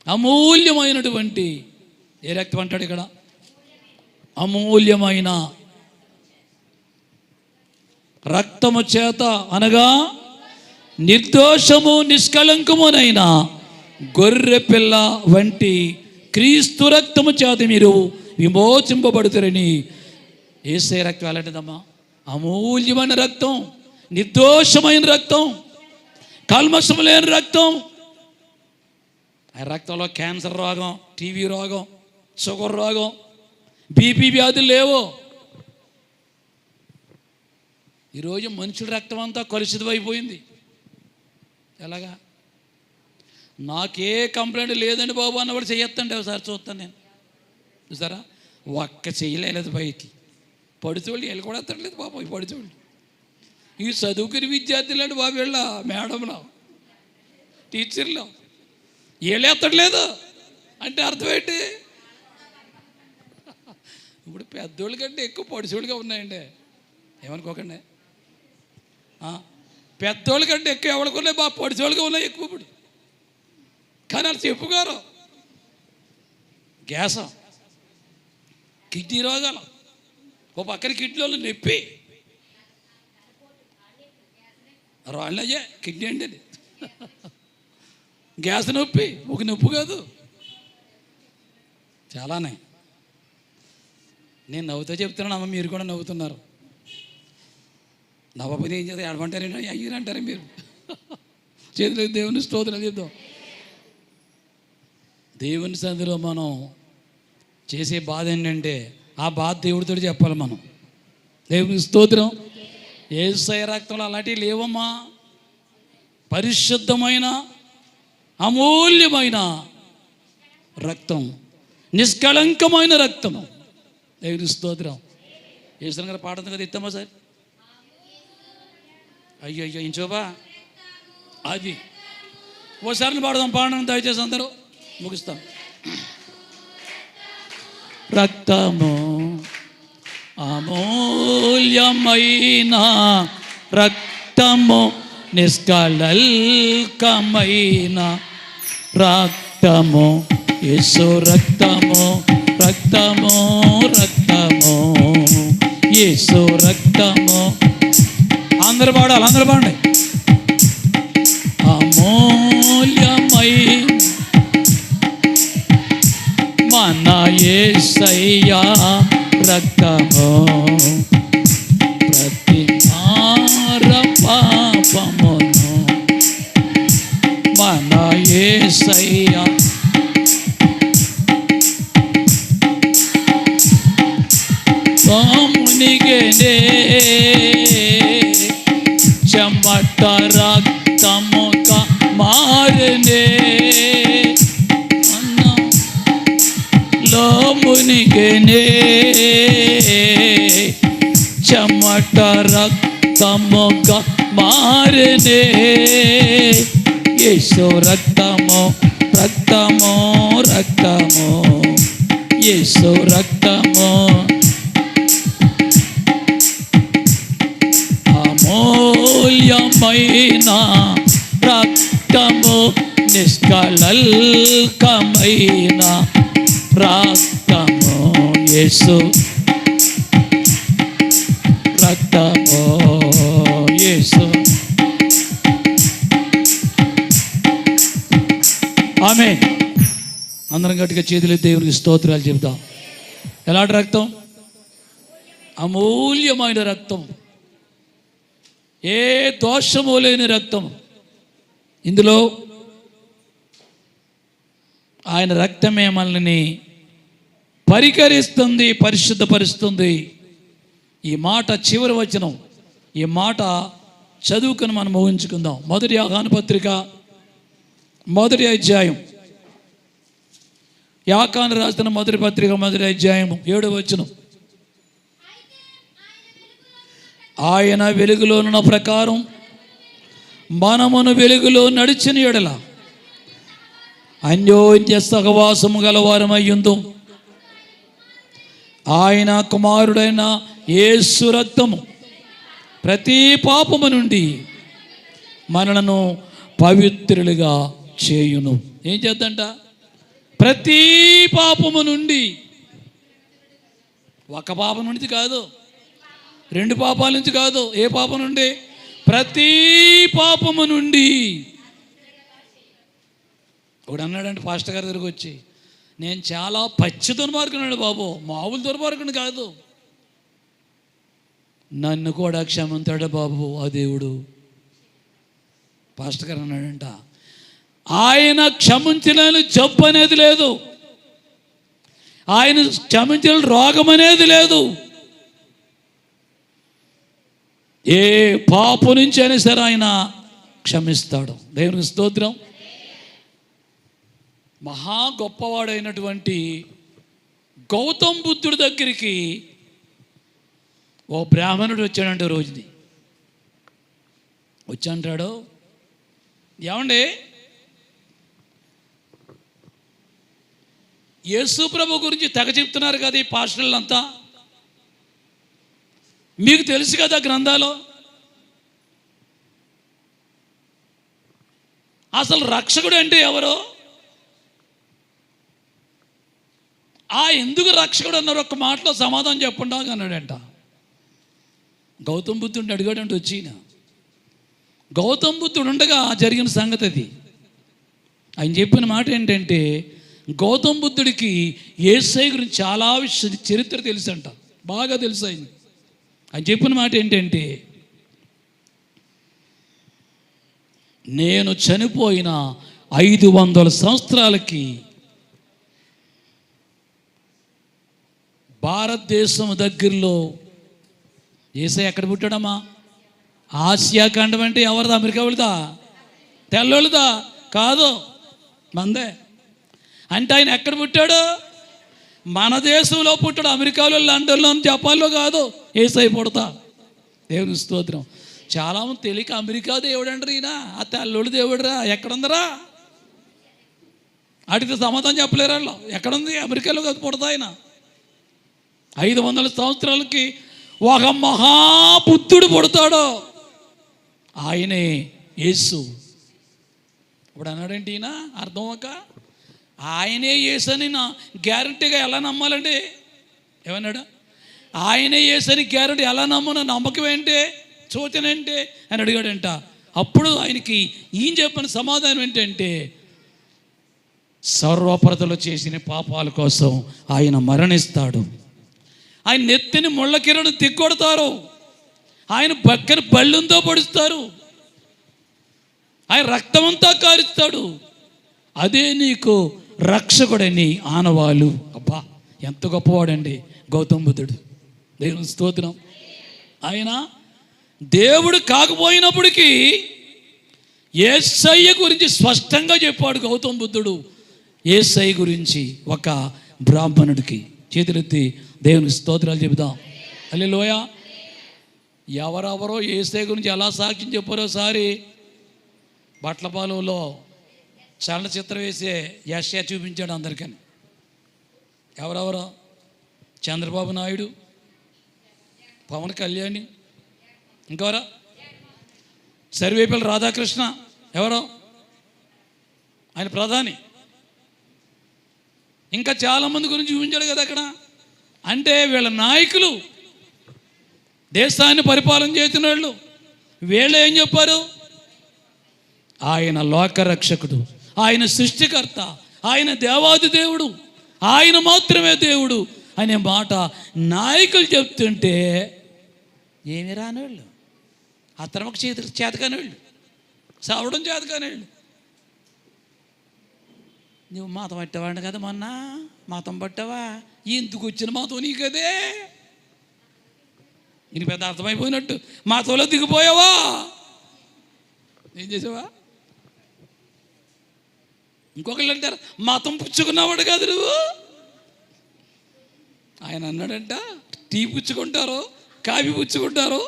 అమూల్యమైనటువంటి, ఏ రక్తం అంటాడు ఇక్కడ? అమూల్యమైన రక్తము చేత, అనగా నిర్దోషము నిష్కళంకమునైన గొర్రె పిల్ల వంటి క్రీస్తు రక్తము చేత మీరు విమోచింపబడుతారని. యేసయ్య రక్తం ఎలాంటిదమ్మా? అమూల్యమైన రక్తం, నిర్దోషమైన రక్తం, కల్మషం లేని రక్తం. ఆ రక్తంలో క్యాన్సర్ రోగం, టీవీ రోగం, షుగర్ రోగం, బీపీ వ్యాధులు లేవు. ఈరోజు మనుషుల రక్తం అంతా కలుషితం అయిపోయింది. ఎలాగా? నాకే కంప్లైంట్ లేదండి బాబు అన్నవాడు చెయ్యొద్దండి. ఒకసారి చూస్తాను నేను, చూసారా? ఒక్క చెయ్యలేదు బయటికి. పడుచోళ్ళు వీళ్ళు కూడా ఎత్తట్లేదు బాబు. ఈ పడుచోళ్ళు, ఈ చదువుకుని విద్యార్థులు అండి బాబు, వీళ్ళ మేడంలో, టీచర్లో వీళ్ళు ఎత్తట్లేదు అంటే అర్థం ఏంటి? ఇప్పుడు పెద్దోళ్ళ కంటే ఎక్కువ పడుచోళ్ళుగా ఉన్నాయండి, ఏమనుకోకండి. పెద్దోళ్ళ కంటే ఎక్కువ ఎవరికి బాగా పడుచోళ్ళుగా ఉన్నాయి ఎక్కువ ఇప్పుడు. కానీ వాళ్ళు చెప్పుకోరు. గ్యాసం, కిడ్నీ రోగాలు, ఓ పక్కన కిడ్నీలో నొప్పి, రాళ్ళయ్యే కిడ్నీ అండి అది. గ్యాస్ నొప్పి, ఒక నొప్పి కాదు, చాలానే. నేను నవ్వుతో చెప్తున్నాను అమ్మ, మీరు కూడా నవ్వుతున్నారు. నవ్వకపోతే ఏం చేద్దాం? ఏడమంటారేంటి? అయ్యారంటారే మీరు. చేతులు దేవుని స్తోత్రం చెప్దాం. దేవుని సన్నిధిలో మనం చేసే బాధ ఏంటంటే, ఆ బాధ దేవుడితో చెప్పాలి మనం. దేవుని స్తోత్రం. యేసయ్య రక్తంలో అలాంటివి లేవమ్మా. పరిశుద్ధమైన అమూల్యమైన రక్తం, నిష్కళంకమైన రక్తము. దేవుని స్తోత్రం. యేసు గారు పాడుతుంది కదా, ఇస్తామా సార్? అయ్యో అయ్యో ఇంచోబా, అది ఓసారి పాడదాం. పాడడం దయచేసి అందరూ, ముగిస్తాం. రక్తము, అమూల్యమైన రక్తము, నిష్కళంకమైన రక్తము, యేసు రక్తము, రక్తము, రక్తము, యేసు రక్తము. అందరూ పాడాలి, అందరూ పాడండి. అమూల్యమైన మన యేసయ్య రక్తము, ప్రతి మార పాపమును మన యేసయ్య మునిగెనే, చెమట రక్తముగా మారనే, లో మునిగెనే, చెమట రక్తముగా మారనే. యేసు రక్తము, రక్తము, రక్తము, యేసు రక్తము. అమూల్యమైన రక్తము, నిష్కళంకమైన రక్తము, యేసు రక్త రక్తము యేసు. ఆమేన్. అందరం గట్టిగా చేతులు దేవునికి స్తోత్రాలు చెబుతాం. ఎలాంటి రక్తం? అమూల్యమైన రక్తం, ఏ దోషము లేని రక్తం. ఇందులో ఆయన రక్తమే మనల్ని పరికరిస్తుంది, పరిశుద్ధపరుస్తుంది. ఈ మాట చివరి వచనం, ఈ మాట చదువుకుని మనం ఊహించుకుందాం. మొదటి యోహాను పత్రిక 1వ అధ్యాయం, యోహాను రాసిన మొదటి పత్రిక 1వ అధ్యాయం 7వ వచనం. ఆయన వెలుగులోనున్న ప్రకారం మనమును వెలుగులో నడిచిన ఎడల అన్యోన్య సహవాసము గలవారమయ్యుందు. ఆయన కుమారుడైన యేసు రక్తము ప్రతి పాపము నుండి మనలను పవిత్రులుగా చేయును. ఏం చేద్దంట? ప్రతి పాపము నుండి. ఒక పాపం నుండి కాదు, 2 పాపాల నుంచి కాదు. ఏ పాపం నుండి? ప్రతి పాపము నుండి. ఒకడు అన్నాడంటే పాస్టర్ గారి దగ్గరకు వచ్చి, నేను చాలా పచ్చి దుర్మార్గున్నాడు బాబు, మామూలు దుర్మార్గుని కాదు, నన్ను కూడా క్షమించాడు బాబు ఆ దేవుడు. పాస్టర్ గారు అన్నాడంట, ఆయన క్షమించలేని జబ్బు అనేది లేదు, ఆయన క్షమించలేని రోగం అనేది లేదు. ఏ పాపం నుంచి అయినా సరే ఆయన క్షమిస్తాడు. దేవునికి స్తోత్రం. మహా గొప్పవాడైనటువంటి గౌతమ్ బుద్ధుడి దగ్గరికి ఓ బ్రాహ్మణుడు వచ్చాడంటే రోజుని వచ్చి అంటాడు, ఏమండి యేసు ప్రభు గురించి తెగ చెప్తున్నారు కదా ఈ పాస్టర్లంతా, మీకు తెలుసు కదా గ్రంథాలు, అసలు రక్షకుడు అంటే ఎవరు? ఎందుకు రక్షకుడు అన్నారు? ఒక్క మాటలో సమాధానం చెప్పండి అన్నాడంట. గౌతమ్ బుద్ధుడిని అడిగాడంటే వచ్చిన గౌతమ్ బుద్ధుడు ఉండగా జరిగిన సంగతి అది. ఆయన చెప్పిన మాట ఏంటంటే, గౌతమ్ బుద్ధుడికి యేసయ్య గురించి చాలా చరిత్ర తెలుసు అంట, బాగా తెలుసు. ఆయన చెప్పిన మాట ఏంటంటే, నేను చనిపోయిన 500 సంవత్సరాలకి భారతదేశం దగ్గరలో యేసయ్య ఎక్కడ పుట్టాడమ్మా? ఆసియా ఖండం. అంటే ఎవరిదా? అమెరికా వాళ్ళదా? తెల్లోళ్ళదా? కాదు, మందే. అంటే ఆయన ఎక్కడ పుట్టాడు? మన దేశంలో పుట్టాడు. అమెరికాలో, లండన్లో, జపాన్లో కాదు యేసయ్య పుడతా. దేవుని స్తోత్రం. చాలామంది తెలియక అమెరికా దేవుడు అంటారు, ఈయన ఆ తెల్లోళ్ళు దేవుడురా. ఎక్కడుందరా అడిగితే సమాధానం చెప్పలేరు వాళ్ళు. ఎక్కడుంది? అమెరికాలో కాదు పుడతా ఆయన. 500 సంవత్సరాలకి ఒక మహాబుద్ధుడు పుడతాడు, ఆయనే యేసు. ఇప్పుడు అన్నాడంటే ఈయన అర్థం ఒక ఆయనే యేసు అని నా గ్యారంటీగా ఎలా నమ్మాలండి? ఏమన్నాడు? ఆయనే యేసు అని గ్యారంటీ ఎలా నమ్మను? నమ్మకం ఏంటి, సూచన ఏంటి అని అడిగాడంట. అప్పుడు ఆయనకి ఈయన చెప్పిన సమాధానం ఏంటంటే, సర్వప్రజలు చేసిన పాపాల కోసం ఆయన మరణిస్తాడు, ఆయన నెత్తిని ముళ్ళ కిరణం తిక్కొడతారు, ఆయన పక్కన బళ్ళుంతో పొడుస్తారు, ఆయన రక్తమంతా కారుస్తాడు, అదే నీకు రక్షకుడని ఆనవాలు. అబ్బా, ఎంత గొప్పవాడండి గౌతమ్ బుద్ధుడు. దేవుని స్తోత్రం. ఆయన దేవుడు కాకపోయినప్పటికీ యేసయ్య గురించి స్పష్టంగా చెప్పాడు గౌతమ్ బుద్ధుడు. యేసయ్య గురించి ఒక బ్రాహ్మణుడికి. చేతులెత్తి దేవునికి స్తోత్రాలు చెబుదాం. హల్లెలూయ. ఎవరెవరో యేసయ్య గురించి ఎలా సాక్ష్యం చెప్పారో ఒకసారి బట్లపాలెంలో చలనచిత్రం వేసే యెషయా చూపించాడు అందరికని. ఎవరెవరో? చంద్రబాబు నాయుడు, పవన్ కళ్యాణ్, ఇంకెవరో సర్వేపల్లి రాధాకృష్ణ, ఎవరో ఆయన ప్రధాని, ఇంకా చాలామంది గురించి చూపించాడు కదా అక్కడ. అంటే వీళ్ళ నాయకులు దేశాన్ని పరిపాలన చేసిన వాళ్ళు వీళ్ళు ఏం చెప్పారు? ఆయన లోకరక్షకుడు, ఆయన సృష్టికర్త, ఆయన దేవాది దేవుడు, ఆయన మాత్రమే దేవుడు అనే మాట నాయకులు చెప్తుంటే ఏమి రాని వాళ్ళు, అతనికి చేతకాని వాళ్ళు, సావడం చేతకాని వాళ్ళు. నువ్వు మతం పట్టేవాడిని కదా, మొన్న మతం పట్టావా, ఎందుకు వచ్చిన మతం నీకదే, నీకు పెద్ద అర్థమైపోయినట్టు మతంలో దిగిపోయావా, ఏం చేసావా? ఇంకొకళ్ళు అంటారు మతం పుచ్చుకున్నావాడు కాదు నువ్వు. ఆయన అన్నాడంట, టీ పుచ్చుకుంటారు, కాఫీ పుచ్చుకుంటారు,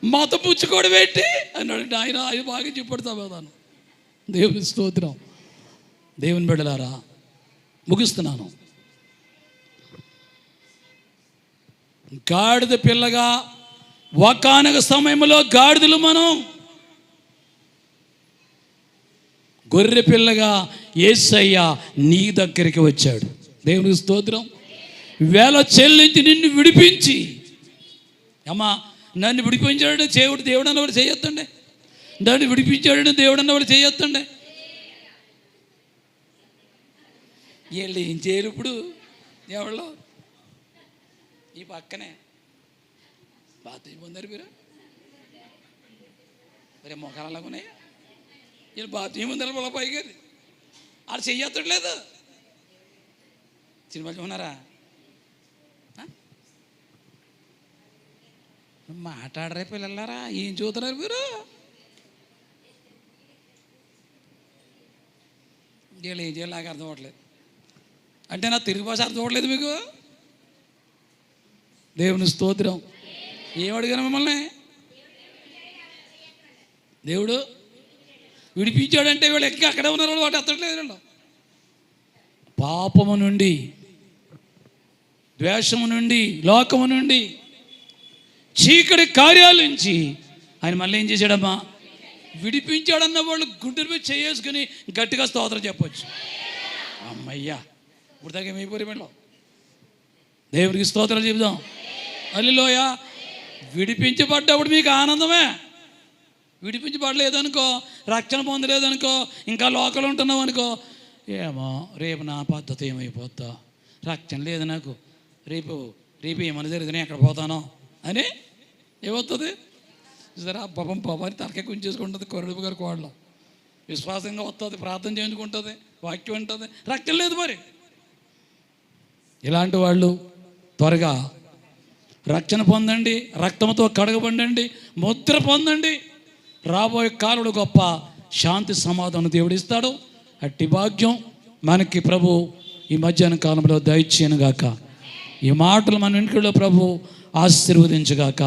మతం పుచ్చుకోవడం ఏంటి అన్నాడంట. ఆయన బాగా చెప్పాడు సమాధానం. దేవుని స్తోత్రం. దేవుని బిడ్డలారా, ముగిస్తున్నాను. గాడిద పిల్లగా ఒకానొక సమయంలో గాడిదలు మనం, గొర్రె పిల్లగా యేసయ్య నీ దగ్గరికి వచ్చాడు. దేవునికి స్తోత్రం. వేల చెల్లించి నిన్ను విడిపించి, అమ్మా నన్ను విడిపించాడు దేవుడు అన్నవాడు చేయొద్దండి, నన్ను విడిపించాడు దేవుడు అన్నవాడు చేయొద్దండి. వీళ్ళు ఏం చేయరు ఇప్పుడు, ఎవరో ఈ పక్కనే బాత్రూమ్ పొందారు మీరు, మరి మొఖాలు అలాగున్నాయి, వీళ్ళు బాత్రూమ్ పొందారు వాళ్ళ పైగా వాళ్ళు చెయ్యొత్తట్లేదు. సినిమా చూన్నారా? మాట్లాడరే పిల్లలారా, ఏం చూస్తున్నారు మీరు? వీళ్ళు ఏం చేయాలి నాకు అర్థం అవ్వట్లేదు. అంటే నా తెలుగు భాష అర్థం అవ్వట్లేదు మీకు? దేవుని స్తోత్రం. ఏం అడిగాను మిమ్మల్ని? దేవుడు విడిపించాడంటే వీళ్ళు ఎక్కి అక్కడే ఉన్నారు, వాటి ఎత్తట్లేదు వీళ్ళు. పాపము నుండి, ద్వేషము నుండి, లోకము నుండి, చీకటి కార్యాల నుంచి ఆయన మళ్ళీ ఏం చేశాడమ్మా? విడిపించాడన్న వాళ్ళు గుండెలపై చేసుకుని గట్టిగా స్తోత్రం చెప్పొచ్చు. అమ్మయ్యా, ఇప్పుడు దాకా ఏమైపోయి వీళ్ళు. దేవుడికి స్తోత్రాలు చెబుదాం. హల్లెలూయా. విడిపించబడ్డప్పుడు మీకు ఆనందమే. విడిపించబడలేదనుకో, రక్షణ పొందలేదనుకో, ఇంకా లోకలు ఉంటున్నావు అనుకో, ఏమో రేపు నా పద్ధతి ఏమైపోతా, రక్షణ లేదు నాకు, రేపు ఏమైనా జరిగితే ఎక్కడ పోతానో అని ఏమవుతుంది సరే. పాపం అని తలకే కుంచేసుకుంటుంది కొరడుపు గారి కోడలో. విశ్వాసంగా వస్తుంది, ప్రార్థన చేయించుకుంటుంది, వాక్యం ఉంటుంది, రక్షణ లేదు. మరి ఇలాంటి వాళ్ళు త్వరగా రక్షణ పొందండి, రక్తంతో కడగబండండి, ముద్ర పొందండి. రాబోయే కాలంలో గొప్ప శాంతి సమాధానం దేవుడు ఇస్తాడు. అట్టి భాగ్యం మనకి ప్రభు ఈ మధ్యాహ్న కాలంలో దయచేయనుగాక. ఈ మాటలు మన ఇంట్లో ప్రభు ఆశీర్వదించుగాక.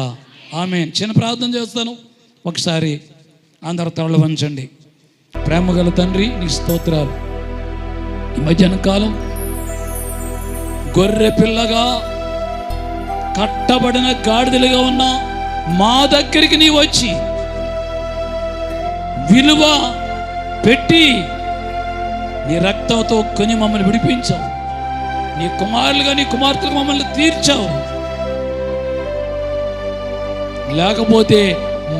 ఆమేన్. చిన్న ప్రార్థన చేస్తాను. ఒకసారి అందరూ తల వంచండి. ప్రేమగల తండ్రి, నీ స్తోత్రాలు. ఈ మధ్యాహ్న కాలం గొర్రె పిల్లగా కట్టబడిన గాడిదలుగా ఉన్న మా దగ్గరికి నీ వచ్చి విలువ పెట్టి నీ రక్తంతో కొని మమ్మల్ని విడిపించావు. నీ కుమారులుగా, నీ కుమార్తెలుగా మమ్మల్ని తీర్చావు. లేకపోతే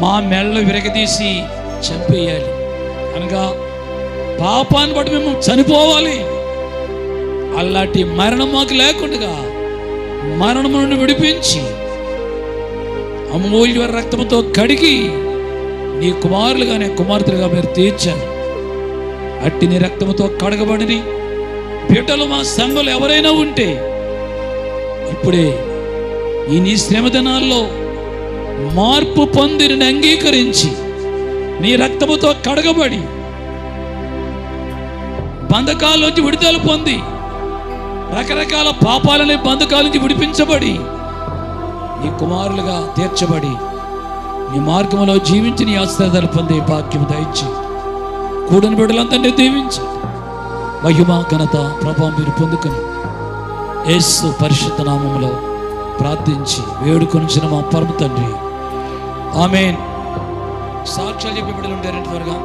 మా మెళ్ళ విరగదీసి చంపేయాలి, అనగా పాపాన్ని బట్టి మేము చనిపోవాలి. అలాంటి మరణం మాకు లేకుండా మరణము నుండి విడిపించి అమూల్య రక్తంతో కడిగి నీ కుమారులుగా, నీ కుమార్తెలుగా మీరు తీర్చారు. అట్టి నీ రక్తంతో కడగబడిని బిడ్డలు మా సంఘంలో ఎవరైనా ఉంటే ఇప్పుడే ఈ నీ శ్రమ దినాల్లో మార్పు పొంది అంగీకరించి నీ రక్తముతో కడగబడి బంధకాల నుంచి విడుదల పొంది రకరకాల పాపాలని బంధకాల నుంచి విడిపించబడి నీ కుమారులుగా తీర్చబడి నీ మార్గంలో జీవించి నీ ఆశీర్వాదాలు పొందే భాగ్యం దయచి కూడని బిడ్డలందరినీ దీవించి మహిమ ఘనత ప్రభావం మీరు పొందుకొని యేసు పరిశుద్ధ నామములో ప్రార్థించి వేడుకొనిచిన మా పరమ తండ్రి, ఆమేన్. సాక్ష్యాలు చెప్పే బిడ్డలు ఉంటారంటే త్వరగా